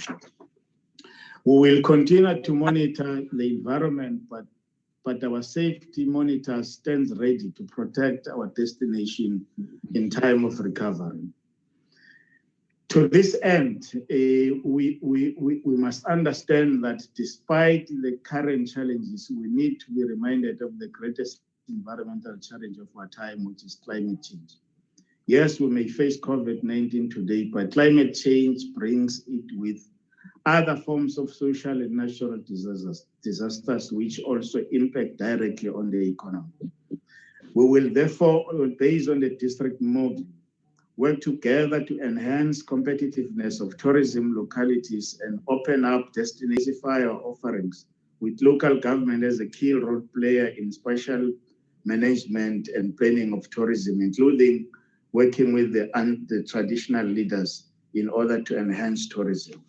We will continue to monitor the environment, but our safety monitor stands ready to protect our destination in time of recovery. To this end, we must understand that despite the current challenges, we need to be reminded of the greatest environmental challenge of our time, which is climate change. Yes, we may face COVID-19 today, but climate change brings it with other forms of social and natural disasters which also impact directly on the economy. We will therefore, based on the district model, work together to enhance competitiveness of tourism localities and open up destination offerings with local government as a key role player in spatial management and planning of tourism, including working with the traditional leaders in order to enhance tourism.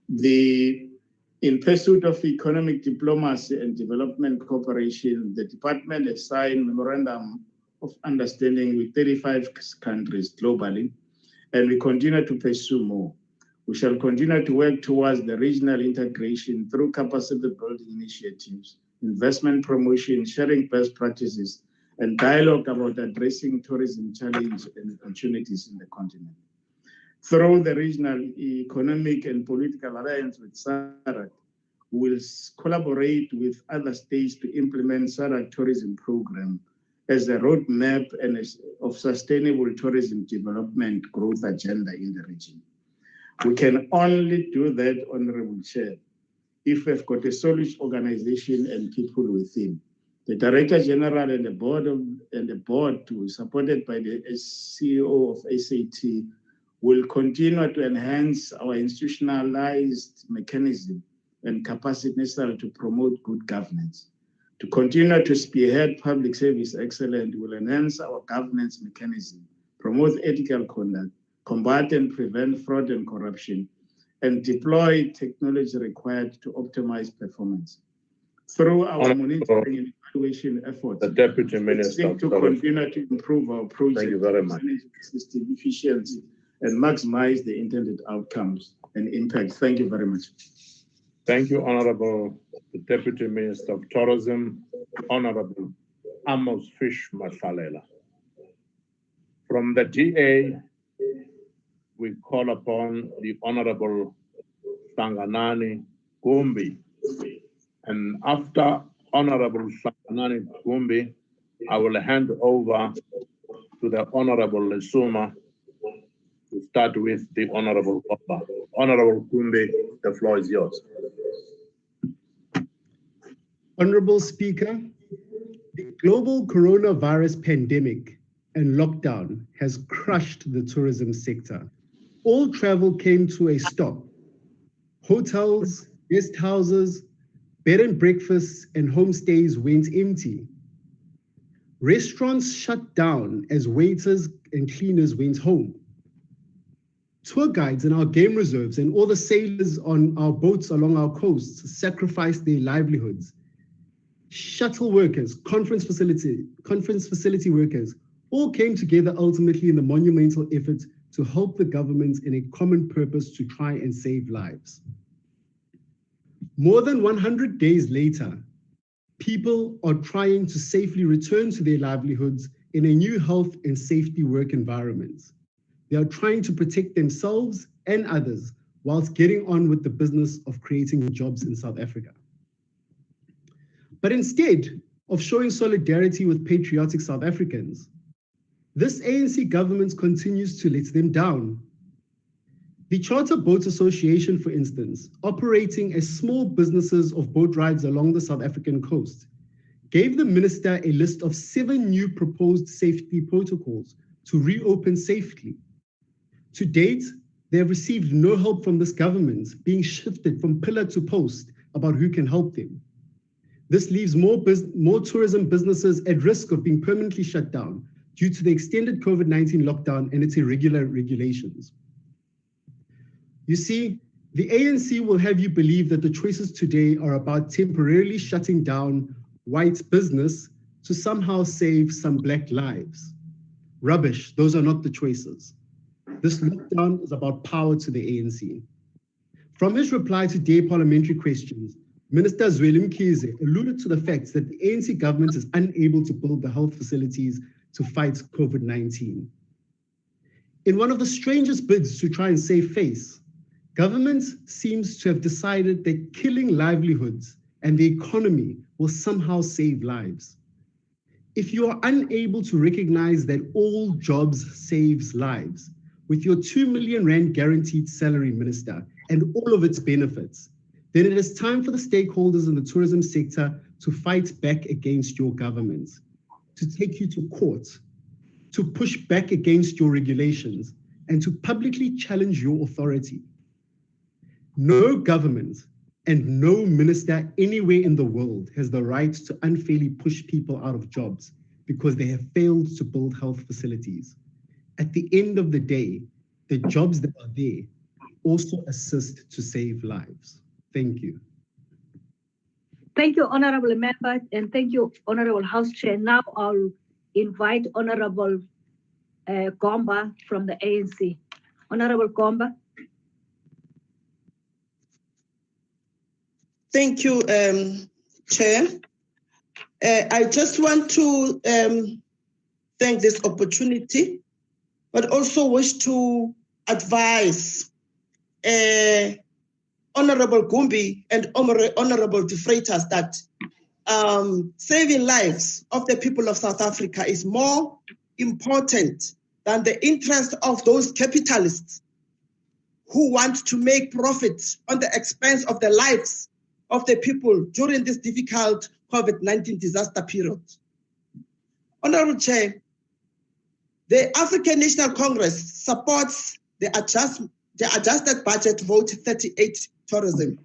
In pursuit of economic diplomacy and development cooperation, the department has signed memorandum of understanding with 35 countries globally, and we continue to pursue more. We shall continue to work towards the regional integration through capacity building initiatives, investment promotion, sharing best practices, and dialogue about addressing tourism challenges and opportunities in the continent. Through the regional economic and political alliance with SADC, we will collaborate with other states to implement SADC tourism program as a roadmap and of sustainable tourism development growth agenda in the region. We can only do that, Honorable Chair, if we've got a solid organization and people within. The Director General and the board, supported by the CEO of ACT, will continue to enhance our institutionalized mechanism and capacity necessary to promote good governance. To continue to spearhead public service excellence will enhance our governance mechanism, promote ethical conduct, combat and prevent fraud and corruption, and deploy technology required to optimize performance. Through our monitoring and evaluation efforts, the Deputy Minister seek to continue to improve our project. Thank you very much. System efficiency and maximize the intended outcomes and impact. Thank you very much. Thank you, Honorable the Deputy Minister of Tourism, Honorable Amos Fish Mashalela. From the DA, we call upon the Honorable Sanganani Gumbi. And after Honorable Sanganani Gumbi, I will hand over to the Honorable Lesuma to start with the Honorable Oba. Honorable Gumbi, the floor is yours. Honorable Speaker, the global coronavirus pandemic and lockdown has crushed the tourism sector. All travel came to a stop. Hotels, guest houses, bed and breakfasts, and homestays went empty. Restaurants shut down as waiters and cleaners went home. Tour guides in our game reserves and all the sailors on our boats along our coasts sacrificed their livelihoods. Shuttle workers, conference facility workers, all came together ultimately in the monumental effort to help the government in a common purpose to try and save lives. More than 100 days later, people are trying to safely return to their livelihoods in a new health and safety work environment. They are trying to protect themselves and others whilst getting on with the business of creating jobs in South Africa. But instead of showing solidarity with patriotic South Africans, this ANC government continues to let them down. The Charter Boat Association, for instance, operating as small businesses of boat rides along the South African coast, gave the minister a list of 7 new proposed safety protocols to reopen safely. To date, they have received no help from this government, being shifted from pillar to post about who can help them. This leaves more tourism businesses at risk of being permanently shut down due to the extended COVID-19 lockdown and its irregular regulations. You see, the ANC will have you believe that the choices today are about temporarily shutting down white business to somehow save some black lives. Rubbish, those are not the choices. This lockdown is about power to the ANC. From his reply to DA parliamentary questions, Minister Zweli Mkhize alluded to the fact that the ANC government is unable to build the health facilities to fight COVID-19. In one of the strangest bids to try and save face, government seems to have decided that killing livelihoods and the economy will somehow save lives. If you are unable to recognize that all jobs saves lives, with your 2 million rand guaranteed salary, Minister, and all of its benefits, then it is time for the stakeholders in the tourism sector to fight back against your government, to take you to court, to push back against your regulations, and to publicly challenge your authority. No government and no minister anywhere in the world has the right to unfairly push people out of jobs because they have failed to build health facilities. At the end of the day, the jobs that are there also assist to save lives. Thank you. Thank you, Honorable Member, and thank you, Honorable House Chair. Now I'll invite Honorable Gomba from the ANC. Honorable Gomba. Thank you, Chair. I just want to thank this opportunity, but also wish to advise Honorable Gumbi and Honorable De Freitas that saving lives of the people of South Africa is more important than the interest of those capitalists who want to make profits on the expense of the lives of the people during this difficult COVID-19 disaster period. Honorable Chair, the African National Congress supports the adjusted budget vote 38 tourism.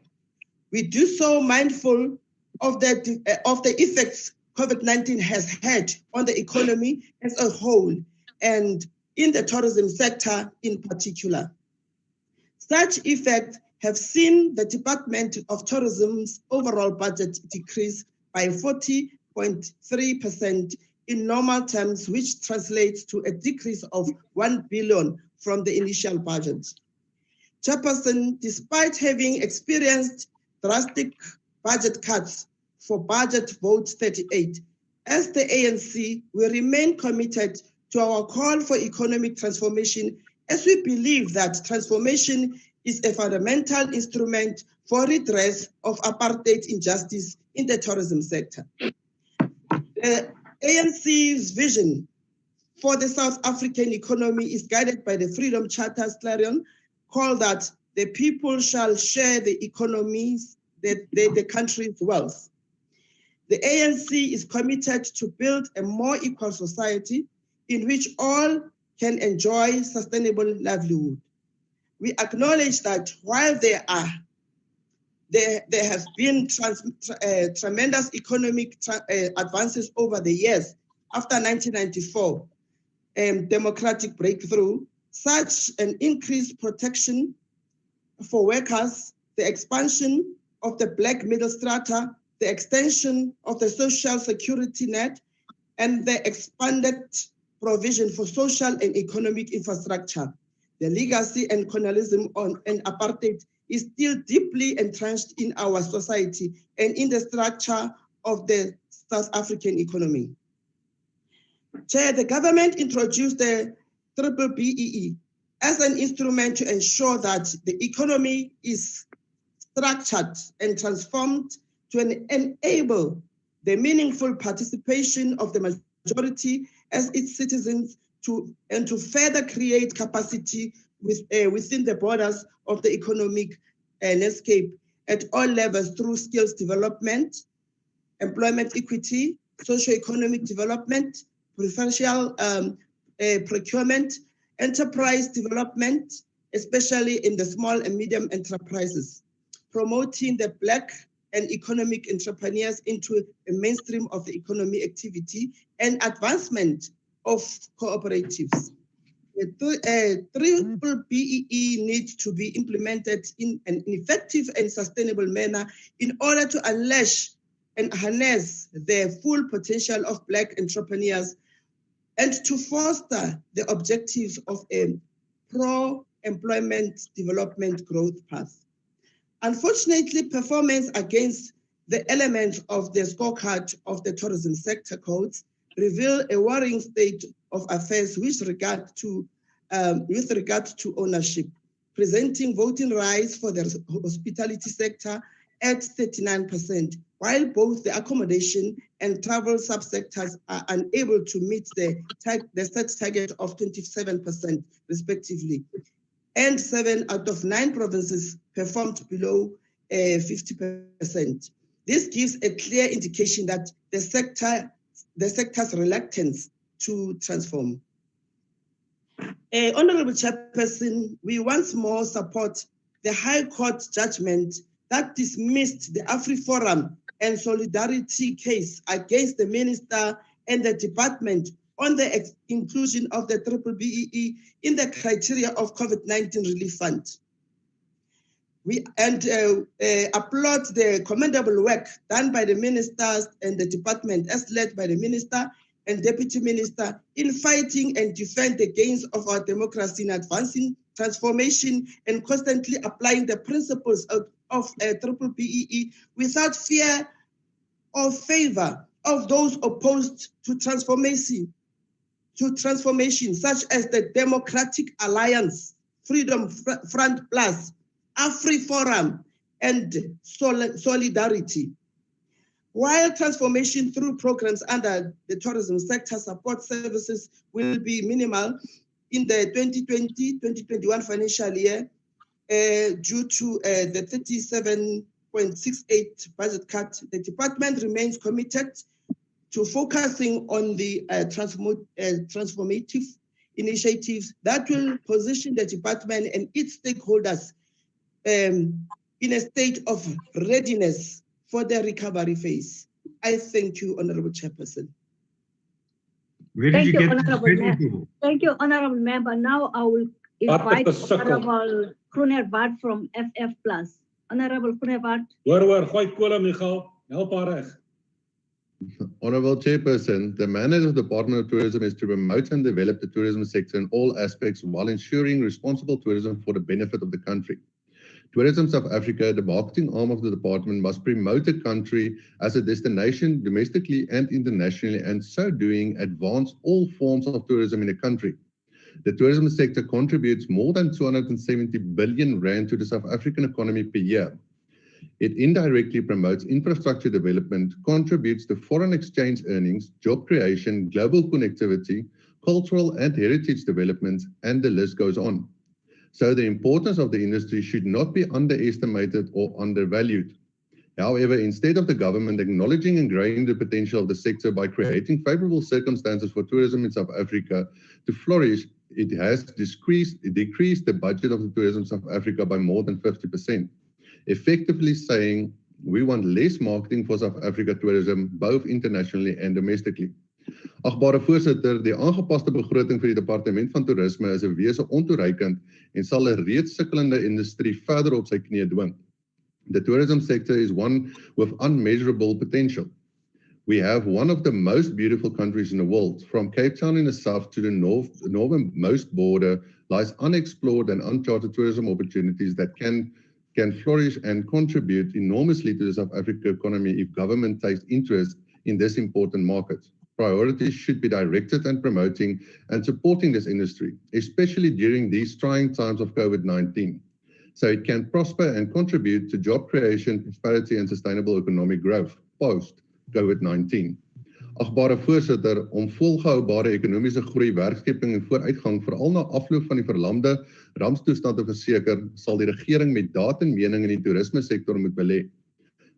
We do so mindful of the effects COVID-19 has had on the economy as a whole and in the tourism sector in particular. Such effects have seen the Department of Tourism's overall budget decrease by 40.3% in normal terms, which translates to a decrease of 1 billion from the initial budget. Chairperson, despite having experienced drastic budget cuts for budget vote 38, as the ANC, we remain committed to our call for economic transformation, as we believe that transformation is a fundamental instrument for redress of apartheid injustice in the tourism sector. The ANC's vision for the South African economy is guided by the Freedom Charter's clarion call that the people shall share the economies, the country's wealth. The ANC is committed to build a more equal society in which all can enjoy sustainable livelihood. We acknowledge that while there have been tremendous economic advances over the years after 1994 democratic breakthrough, such an increased protection for workers, the expansion of the black middle strata, the extension of the social security net, and the expanded provision for social and economic infrastructure. The legacy and colonialism and apartheid is still deeply entrenched in our society and in the structure of the South African economy. Chair, the government introduced the BBEE as an instrument to ensure that the economy is structured and transformed to enable the meaningful participation of the majority as its citizens and to further create capacity within the borders of the economic landscape at all levels through skills development, employment equity, socio-economic development, preferential procurement, enterprise development, especially in the small and medium enterprises, promoting the Black and economic entrepreneurs into the mainstream of the economic activity and advancement of cooperatives. The BBEE needs to be implemented in an effective and sustainable manner in order to unleash and harness the full potential of Black entrepreneurs and to foster the objectives of a pro-employment development growth path. Unfortunately, performance against the elements of the scorecard of the tourism sector codes reveal a worrying state of affairs with regard to with regard to ownership, presenting voting rights for the hospitality sector at 39%, while both the accommodation and travel subsectors are unable to meet the set target of 27% respectively. And 7 out of 9 provinces performed below 50%. This gives a clear indication that the sector's reluctance to transform. Honorable Chairperson, we once more support the High Court judgment that dismissed the AfriForum and Solidarity case against the Minister and the Department on the inclusion of the BBBEE in the criteria of COVID-19 Relief Fund. We applaud the commendable work done by the ministers and the department as led by the Minister and Deputy Minister in fighting and defend the gains of our democracy in advancing transformation and constantly applying the principles of BBBEE without fear or favor of those opposed to transformation, such as the Democratic Alliance, Freedom Front Plus, AfriForum, and Solidarity. While transformation through programs under the tourism sector support services will be minimal in the 2020-2021 financial year due to the 37.68 budget cut, the department remains committed to focusing on the transformative initiatives that will position the department and its stakeholders in a state of readiness for the recovery phase. I thank you, Honorable Chairperson. Thank you, Honorable Member. Thank you, Honorable Member. Now I will invite Honorable Groenerwaard from FF Plus. Honorable Groenerwaard. Honorable Chairperson, the mandate of the Department of Tourism is to promote and develop the tourism sector in all aspects while ensuring responsible tourism for the benefit of the country. Tourism South Africa, the marketing arm of the department, must promote the country as a destination domestically and internationally, and so doing advance all forms of tourism in the country. The tourism sector contributes more than 270 billion rand to the South African economy per year. It indirectly promotes infrastructure development, contributes to foreign exchange earnings, job creation, global connectivity, cultural and heritage development, and the list goes on. So the importance of the industry should not be underestimated or undervalued. However, instead of the government acknowledging and growing the potential of the sector by creating favorable circumstances for tourism in South Africa to flourish, it has decreased the budget of the Tourism South Africa by more than 50%, effectively saying we want less marketing for South Africa tourism, both internationally and domestically. Agbare voorsitter, die aangepaste begroting vir die departement van toerisme is 'n wese ontoereikend en sal 'n reeds sukkelende industrie verder op sy knie dwing. The tourism sector is one with unmeasurable potential. We have one of the most beautiful countries in the world. From Cape Town in the south to the northernmost border lies unexplored and uncharted tourism opportunities that can flourish and contribute enormously to the South African economy if government takes interest in this important market. Priorities should be directed at promoting and supporting this industry, especially during these trying times of COVID-19, so it can prosper and contribute to job creation, prosperity and sustainable economic growth post-COVID-19. Agbare voorsitter, om volgehoubare ekonomiese groei, werkskeping en vooruitgang veral na afloop van die verlamde rampstoestand te verseker, sal die regering met daad en mening in die toerisme sektor moet belê.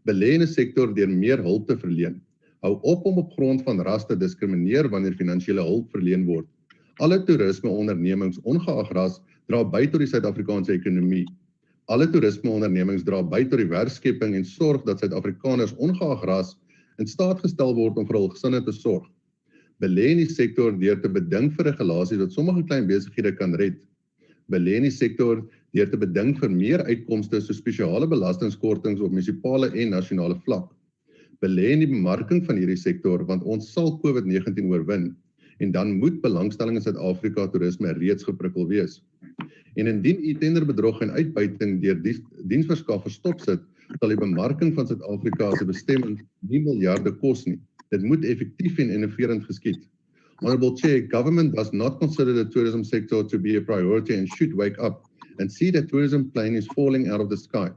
Belê in 'n sektor deur meer hulp te verleen. Hou op om op grond van ras te diskrimineer wanneer finansiële hulp verleen word. Alle toerismeondernemings, ongeag ras, dra by tot die Suid-Afrikaanse ekonomie. Alle toerismeondernemings dra by tot die werkskeping en sorg dat Suid-Afrikaners, ongeag ras, in staat gestel word om vir hul gesinne te sorg. Belê in die sektor deur te beding vir regulasies wat sommige klein besighede kan red. Belê in die sektor deur te beding vir meer uitkomste soos spesiale belastingkortings op munisipale en nasionale vlak. Belê in die bemarking van hierdie sektor, want ons sal COVID-19 oorwin, en dan moet belangstelling in Suid-Afrika toerisme reeds geprikkel wees. En indien u tenderbedrog en uitbuiting deur diensverskaffers stopsit, sal die bemarking van Suid-Afrika se bestemming nie miljarde kos nie. Dit moet effektief en innoverend geskied. Honourable Chair, government does not consider the tourism sector to be a priority and should wake up and see that tourism plane is falling out of the sky.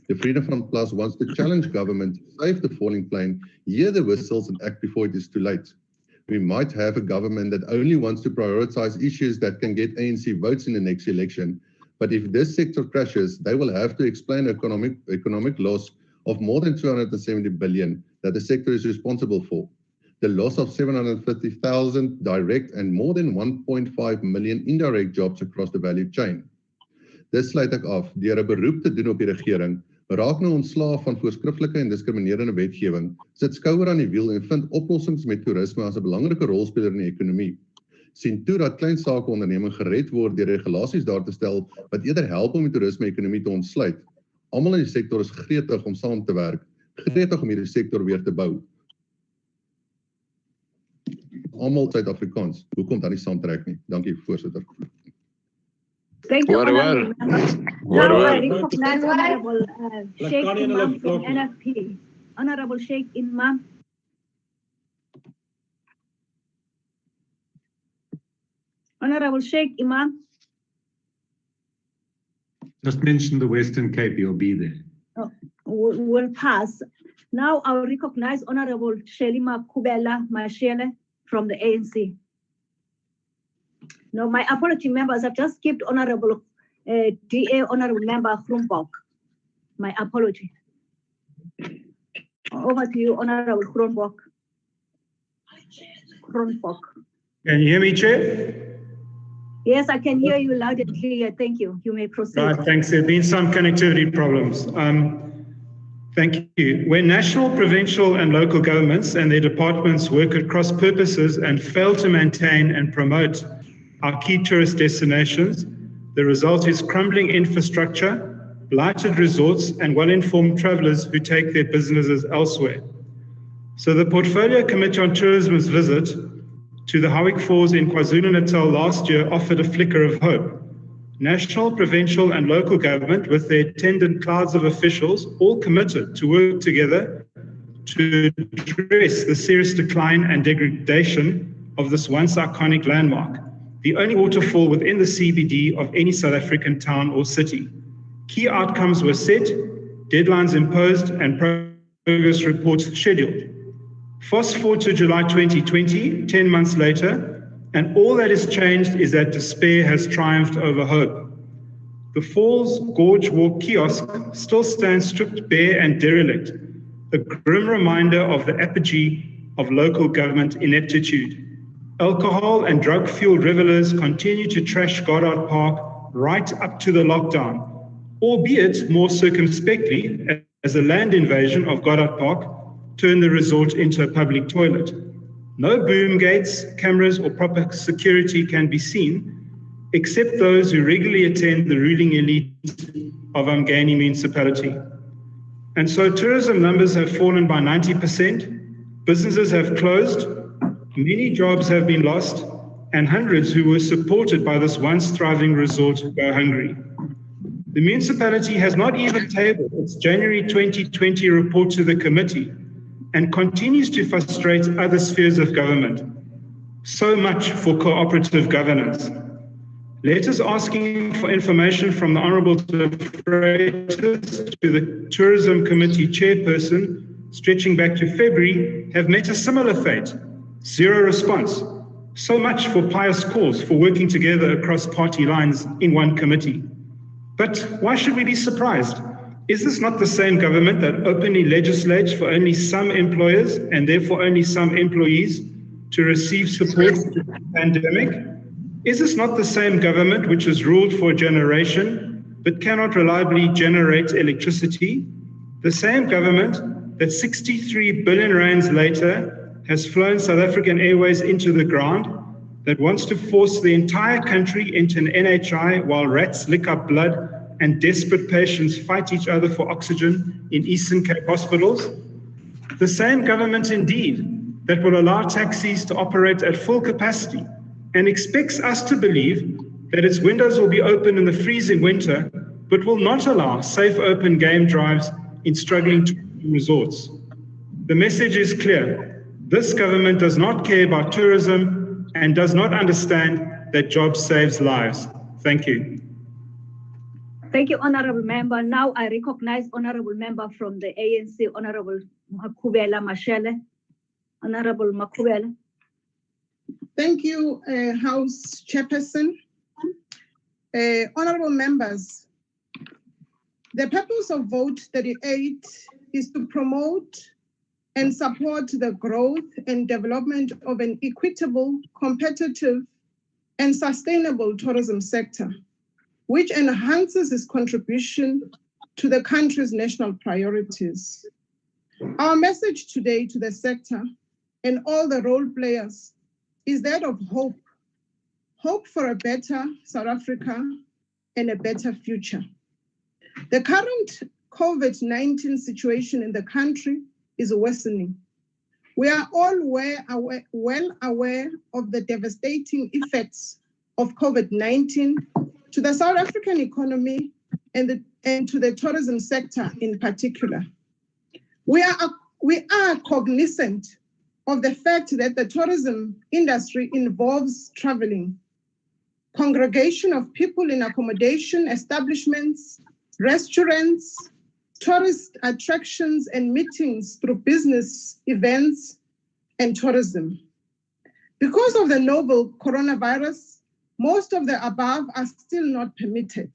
The Freedom Front Plus wants to challenge government to save the falling plane, hear the whistles and act before it is too late. We might have a government that only wants to prioritize issues that can get ANC votes in the next election, but if this sector crashes, they will have to explain economic loss of more than 270 billion that the sector is responsible for. The loss of 750,000 direct and more than 1.5 million indirect jobs across the value chain. Dis sluit ek af deur 'n beroep te doen op die regering, raak nou ontslaaf van voorskriftelike en diskriminerende wetgewing, sit skouer aan die wiel en vind oplossings met toerisme as 'n belangrike rolspeler in die ekonomie. Sien toe dat klein sakeonderneming gered word deur regulasies daar te stel wat eerder help om die toerisme-ekonomie te ontsluit. Almal in die sektor is gretig om saam te werk, gretig om hierdie sektor weer te bou. Almal Suid-Afrikaans, hoekom dan nie saamtrek nie? Dankie, voorsitter. Thank you, Very well. Honourable Member. Now I recognize Honourable Sheikh Imam from NFP. Honourable Sheikh Imam. Honourable Sheikh Imam. Just mention the Western Cape, you'll be there. Oh, will pass. Now I will recognize Honourable Shelima Kubela Mashele from the ANC. No, my apology, members. I've just skipped Honourable DA, Honourable Member Groenbok. My apology. Over to you, Honourable Groenbok. Can you hear me, Chair? Yes, I can hear you loud and clear. Thank you. You may proceed. Right, thanks. There have been some connectivity problems. Thank you. When national, provincial and local governments and their departments work at cross purposes and fail to maintain and promote our key tourist destinations, the result is crumbling infrastructure, blighted resorts and well-informed travellers who take their businesses elsewhere. So the Portfolio Committee on Tourism's visit to the Howick Falls in KwaZulu-Natal last year offered a flicker of hope. National, provincial and local government with their attendant clouds of officials all committed to work together to address the serious decline and degradation of this once iconic landmark, the only waterfall within the CBD of any South African town or city. Key outcomes were set, deadlines imposed and progress reports scheduled. Fast forward to July 2020, 10 months later, and all that has changed is that despair has triumphed over hope. The Falls Gorge Walk kiosk still stands stripped bare and derelict, a grim reminder of the apogee of local government ineptitude. Alcohol and drug-fueled revelers continue to trash Goddard Park right up to the lockdown, albeit more circumspectly as the land invasion of Goddard Park turned the resort into a public toilet. No boom gates, cameras or proper security can be seen, except those who regularly attend the ruling elite of Umgeni municipality. And so tourism numbers have fallen by 90%, businesses have closed, many jobs have been lost, and hundreds who were supported by this once thriving resort go hungry. The municipality has not even tabled its January 2020 report to the committee and continues to frustrate other spheres of government. So much for cooperative governance. Letters asking for information from the Honourable De Freitas to the Tourism Committee chairperson, stretching back to February, have met a similar fate. Zero response. So much for pious calls for working together across party lines in one committee. But why should we be surprised? Is this not the same government that openly legislates for only some employers and therefore only some employees to receive support through the pandemic? Is this not the same government which has ruled for a generation but cannot reliably generate electricity? The same government that 63 billion rands later has flown South African Airways into the ground, that wants to force the entire country into an NHI while rats lick up blood and desperate patients fight each other for oxygen in Eastern Cape hospitals. The same government indeed that will allow taxis to operate at full capacity and expects us to believe that its windows will be open in the freezing winter, but will not allow safe open game drives in struggling tourism resorts. The message is clear. This government does not care about tourism, and does not understand that job saves lives. Thank you. Thank you, Honorable Member. Now I recognize Honorable Member from the ANC, Honorable Makubela Mashele. Honorable Makubela. Thank you, House Chairperson. Honorable members, the purpose of Vote 38 is to promote and support the growth and development of an equitable, competitive, and sustainable tourism sector, which enhances its contribution to the country's national priorities. Our message today to the sector and all the role players is that of hope. Hope for a better South Africa and a better future. The current COVID-19 situation in the country is worsening. We are all well aware of the devastating effects of COVID-19 to the South African economy and to the tourism sector in particular. We are cognizant of the fact that the tourism industry involves traveling, congregation of people in accommodation establishments, restaurants, tourist attractions and meetings through business events and tourism. Because of the novel coronavirus, most of the above are still not permitted.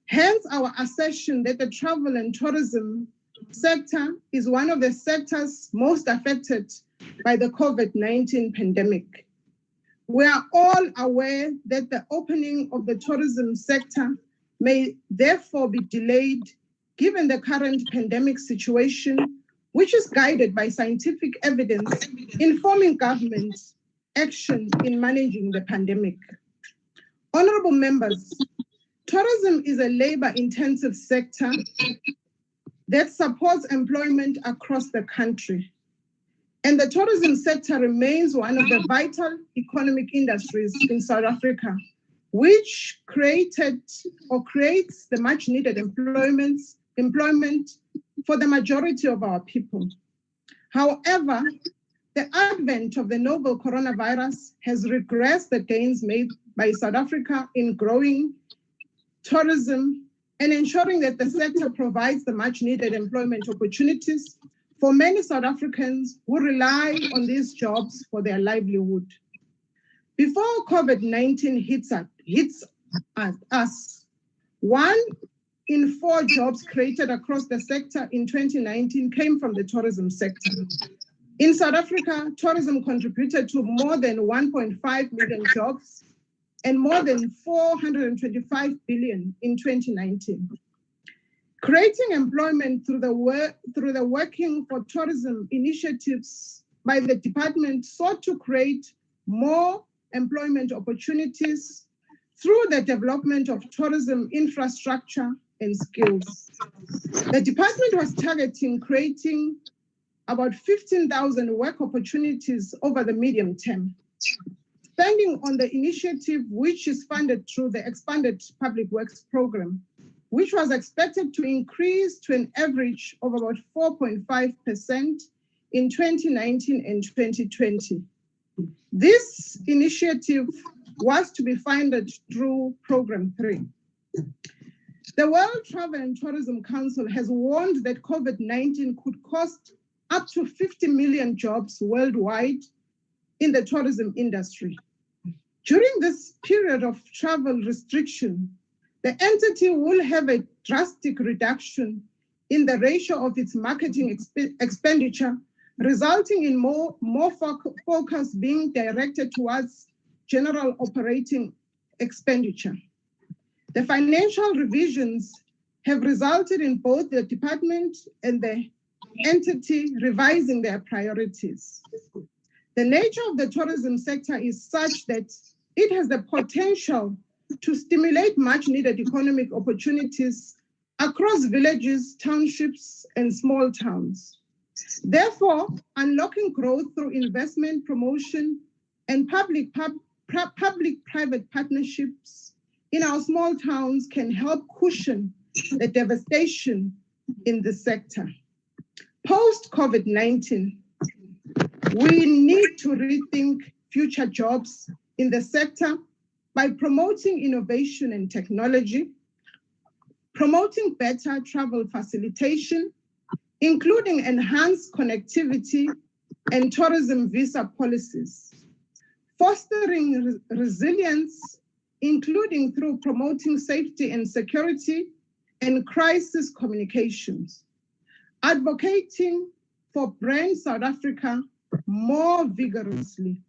Hence our assertion that the travel and tourism sector is one of the sectors most affected by the COVID-19 pandemic. We are all aware that the opening of the tourism sector may therefore be delayed given the current pandemic situation, which is guided by scientific evidence informing government action in managing the pandemic. Honorable members, tourism is a labor-intensive sector that supports employment across the country. And the tourism sector remains one of the vital economic industries in South Africa, which creates the much needed employment for the majority of our people. However, the advent of the novel coronavirus has regressed the gains made by South Africa in growing tourism and ensuring that the sector provides the much needed employment opportunities for many South Africans who rely on these jobs for their livelihood. Before COVID-19 hits us, 1 in 4 jobs created across the sector in 2019 came from the tourism sector. In South Africa, tourism contributed to more than 1.5 million jobs and more than 425 billion in 2019. Creating employment through the Working for Tourism initiatives by the department sought to create more employment opportunities through the development of tourism infrastructure and skills. The department was targeting creating about 15,000 work opportunities over the medium term. Spending on the initiative, which is funded through the expanded public works program, which was expected to increase to an average of about 4.5% in 2019 and 2020. This initiative was to be funded through Program 3. The World Travel and Tourism Council has warned that COVID-19 could cost up to 50 million jobs worldwide in the tourism industry. During this period of travel restriction, the entity will have a drastic reduction in the ratio of its marketing expenditure, resulting in more focus being directed towards general operating expenditure. The financial revisions have resulted in both the department and the entity revising their priorities. The nature of the tourism sector is such that it has the potential to stimulate much needed economic opportunities across villages, townships, and small towns. Therefore, unlocking growth through investment promotion and public-private partnerships in our small towns can help cushion the devastation in the sector. Post-COVID-19, we need to rethink future jobs in the sector by promoting innovation and technology, promoting better travel facilitation, including enhanced connectivity and tourism visa policies, fostering resilience, including through promoting safety and security and crisis communications, advocating for Brand South Africa more vigorously,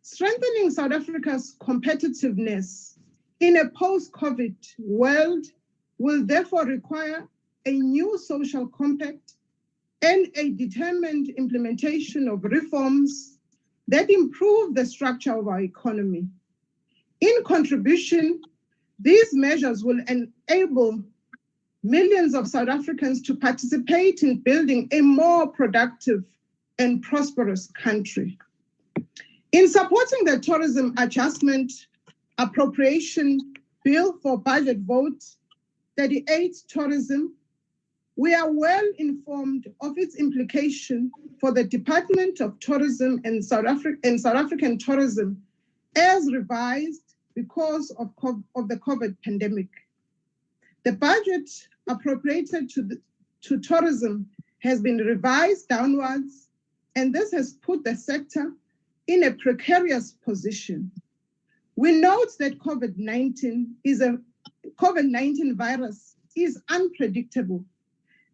strengthening South Africa's competitiveness in a post-COVID world will therefore require a new social compact and a determined implementation of reforms that improve the structure of our economy. In contribution, these measures will enable millions of South Africans to participate in building a more productive and prosperous country. In supporting the Tourism Adjustment Appropriation Bill for Budget Vote 38 Tourism, we are well informed of its implication for the Department of Tourism and South African tourism as revised because of the COVID pandemic. The budget appropriated to tourism has been revised downwards, and this has put the sector in a precarious position. We note that COVID-19 virus is unpredictable,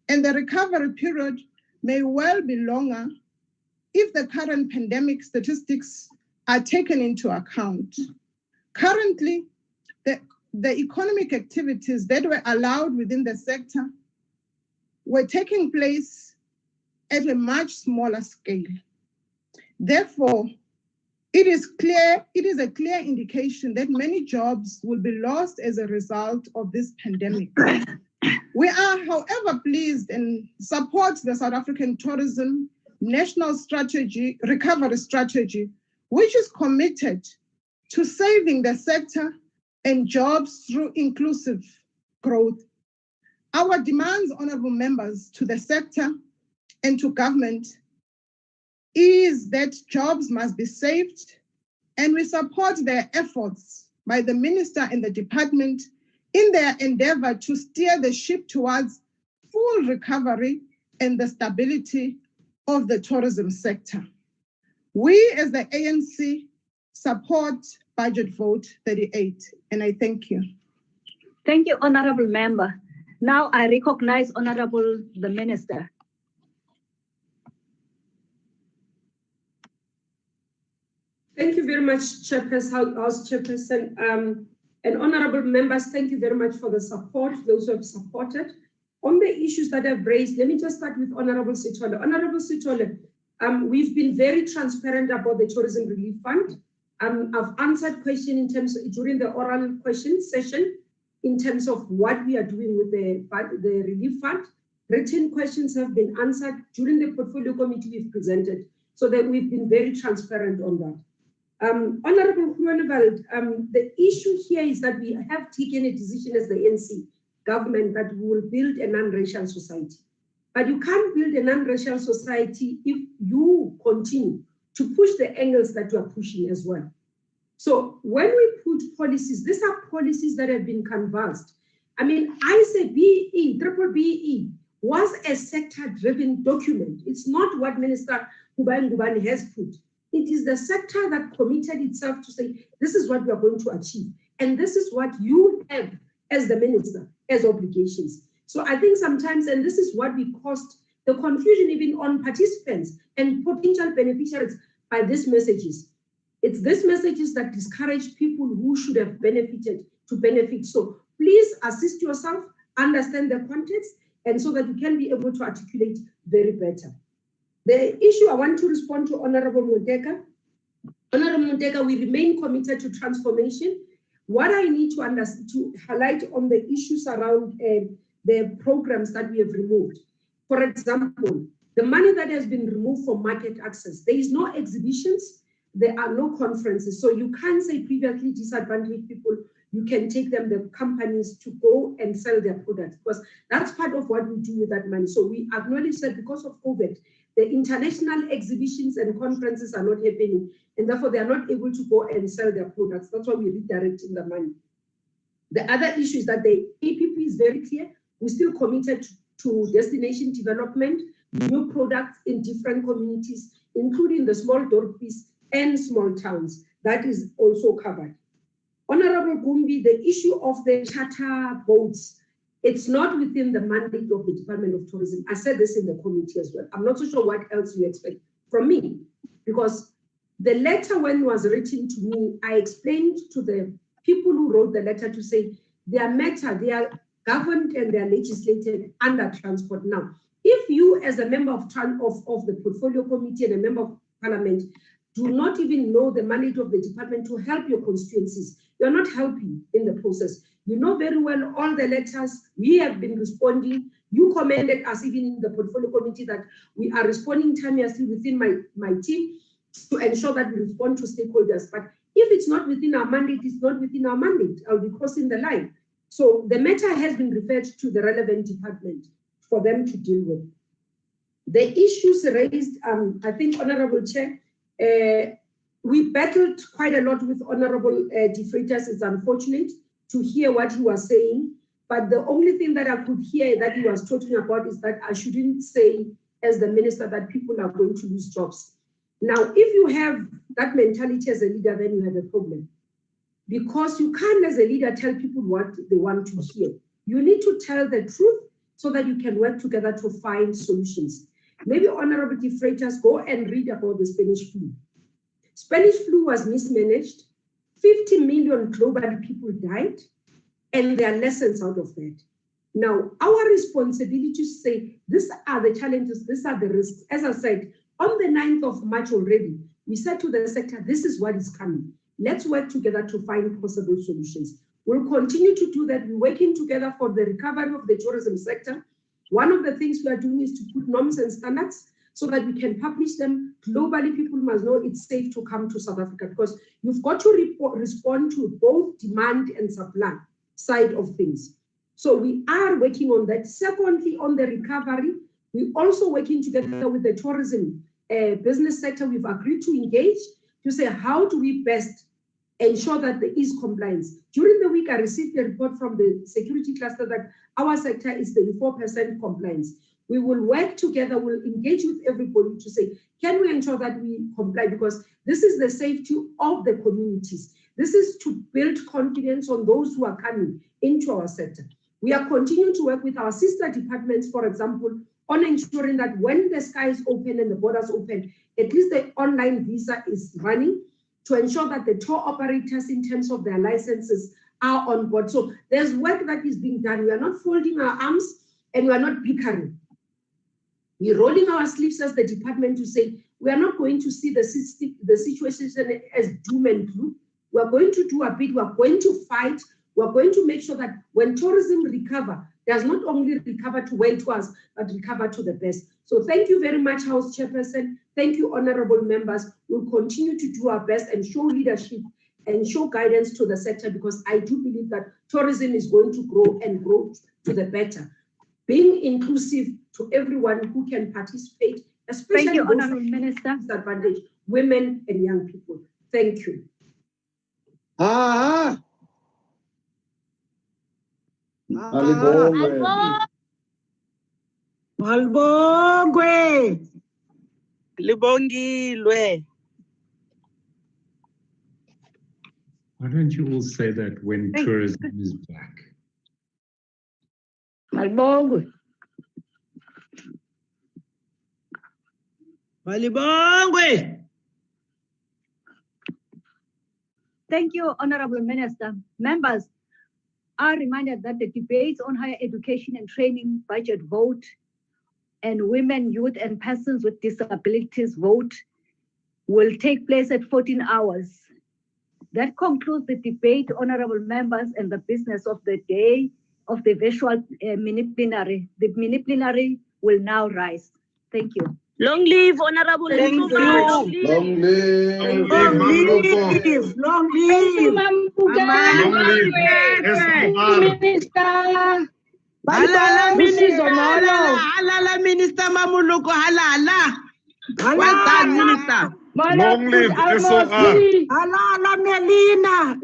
and the recovery period may well be longer if the current pandemic statistics are taken into account. Currently, the economic activities that were allowed within the sector were taking place at a much smaller scale. Therefore, it is a clear indication that many jobs will be lost as a result of this pandemic. We are, however, pleased and support the South African Tourism National Recovery Strategy, which is committed to saving the sector and jobs through inclusive growth. Our demands, honorable members, to the sector and to government is that jobs must be saved, and we support their efforts by the minister and the department in their endeavor to steer the ship towards full recovery and the stability of the tourism sector. We as the ANC support Budget Vote 38, and I thank you. Thank you, Honorable Member. Now I recognize Honorable the Minister. Thank you very much, Chairperson, House Chairperson. And honorable members, thank you very much for the support, those who have supported. On the issues that I've raised, let me just start with Honorable Sithole. Honorable Sithole, we've been very transparent about the Tourism Relief Fund. I've answered questions during the oral question session in terms of what we are doing with the relief fund. Written questions have been answered during the portfolio committee we've presented, so that we've been very transparent on that. Honorable Groenewald, the issue here is that we have taken a decision as the ANC government that we will build a non-racial society. But you can't build a non-racial society if you continue to push the angles that you are pushing as well. So when we put policies, these are policies that have been canvassed. I mean, I say triple BE was a sector-driven document. It's not what Minister Ngubane has put. It is the sector that committed itself to say, this is what we are going to achieve. And this is what you have as the minister, as obligations. So I think sometimes, and this is what we caused the confusion even on participants and potential beneficiaries by these messages. It's these messages that discourage people who should have benefited to benefit. So please assist yourself, understand the context, and so that you can be able to articulate very better. The issue I want to respond to Honorable Muteka. Honorable Muteka, we remain committed to transformation. What I need to highlight on the issues around the programs that we have removed. For example, the money that has been removed for market access, there is no exhibitions, there are no conferences. So you can't say previously disadvantaged people, you can take them, the companies, to go and sell their products, because that's part of what we do with that money. So we acknowledge that because of COVID, the international exhibitions and conferences are not happening, and therefore they are not able to go and sell their products. That's why we're redirecting the money. The other issue is that the APP is very clear. We're still committed to destination development, new products in different communities, including the small dorpies and small towns. That is also covered. Honorable Gumbi, the issue of the charter boats, it's not within the mandate of the Department of Tourism. I said this in the committee as well. I'm not so sure what else you expect from me, because the letter, when it was written to me, I explained to the people who wrote the letter to say their matter, they are governed and they are legislated under transport. Now, if you as a member of the portfolio committee and a member of parliament do not even know the mandate of the department to help your constituencies, you're not helping in the process. You know very well all the letters we have been responding. You commended us even in the portfolio committee that we are responding timeously within my team to ensure that we respond to stakeholders. But if it's not within our mandate, it's not within our mandate. I'll be crossing the line. So the matter has been referred to the relevant department for them to deal with. The issues raised, I think, Honorable Chair, we battled quite a lot with Honorable De Freitas. It's unfortunate to hear what he was saying, but the only thing that I could hear that he was talking about is that I shouldn't say as the minister that people are going to lose jobs. Now, if you have that mentality as a leader, then you have a problem. Because you can't as a leader tell people what they want to hear. You need to tell the truth so that you can work together to find solutions. Maybe Honorable De Freitas, go and read about the Spanish flu. Spanish flu was mismanaged. 50 million global people died, and there are lessons out of that. Now, our responsibility to say, these are the challenges, these are the risks. As I said, on the 9th of March already, we said to the sector, this is what is coming. Let's work together to find possible solutions. We'll continue to do that. We're working together for the recovery of the tourism sector. One of the things we are doing is to put norms and standards so that we can publish them globally. People must know it's safe to come to South Africa, because you've got to respond to both demand and supply side of things. So we are working on that. Secondly, on the recovery, we're also working together with the tourism business sector. We've agreed to engage to say, how do we best ensure that there is compliance? During the week, I received a report from the security cluster that our sector is 34% compliance. We will work together, we'll engage with everybody to say, can we ensure that we comply? Because this is the safety of the communities. This is to build confidence on those who are coming into our sector. We are continuing to work with our sister departments, for example, on ensuring that when the skies open and the borders open, at least the online visa is running to ensure that the tour operators, in terms of their licenses, are on board. So there's work that is being done. We are not folding our arms and we are not bickering. We're rolling our sleeves as the department to say, we are not going to see the situation as doom and gloom. We are going to do a bit, we are going to fight, we are going to make sure that when tourism recover, does not only recover to where it was, but recover to the best. So thank you very much, House Chairperson. Thank you, honorable members. We'll continue to do our best and show leadership and show guidance to the sector, because I do believe that tourism is going to grow and grow to the better. Being inclusive to everyone who can participate, especially Thank you, Honorable Minister. Disadvantaged women and young people. Thank you. Malbongwe. Libongilwe. Why don't you all say that when tourism is back? Malbongwe. Malibongwe. Thank you, Honorable Minister. Members are reminded that the debates on higher education and training budget vote and women, youth, and persons with disabilities vote will take place at 14 hours. That concludes the debate, honorable members, and the business of the day of the virtual mini plenary. The mini plenary will now rise. Thank you. Long live Honorable Thank you. Long live. Long live. Long live. Long live. Minister. Halala, Minister Mamuluko, halala. Well done, Minister. Long live SOR. Alala Melina.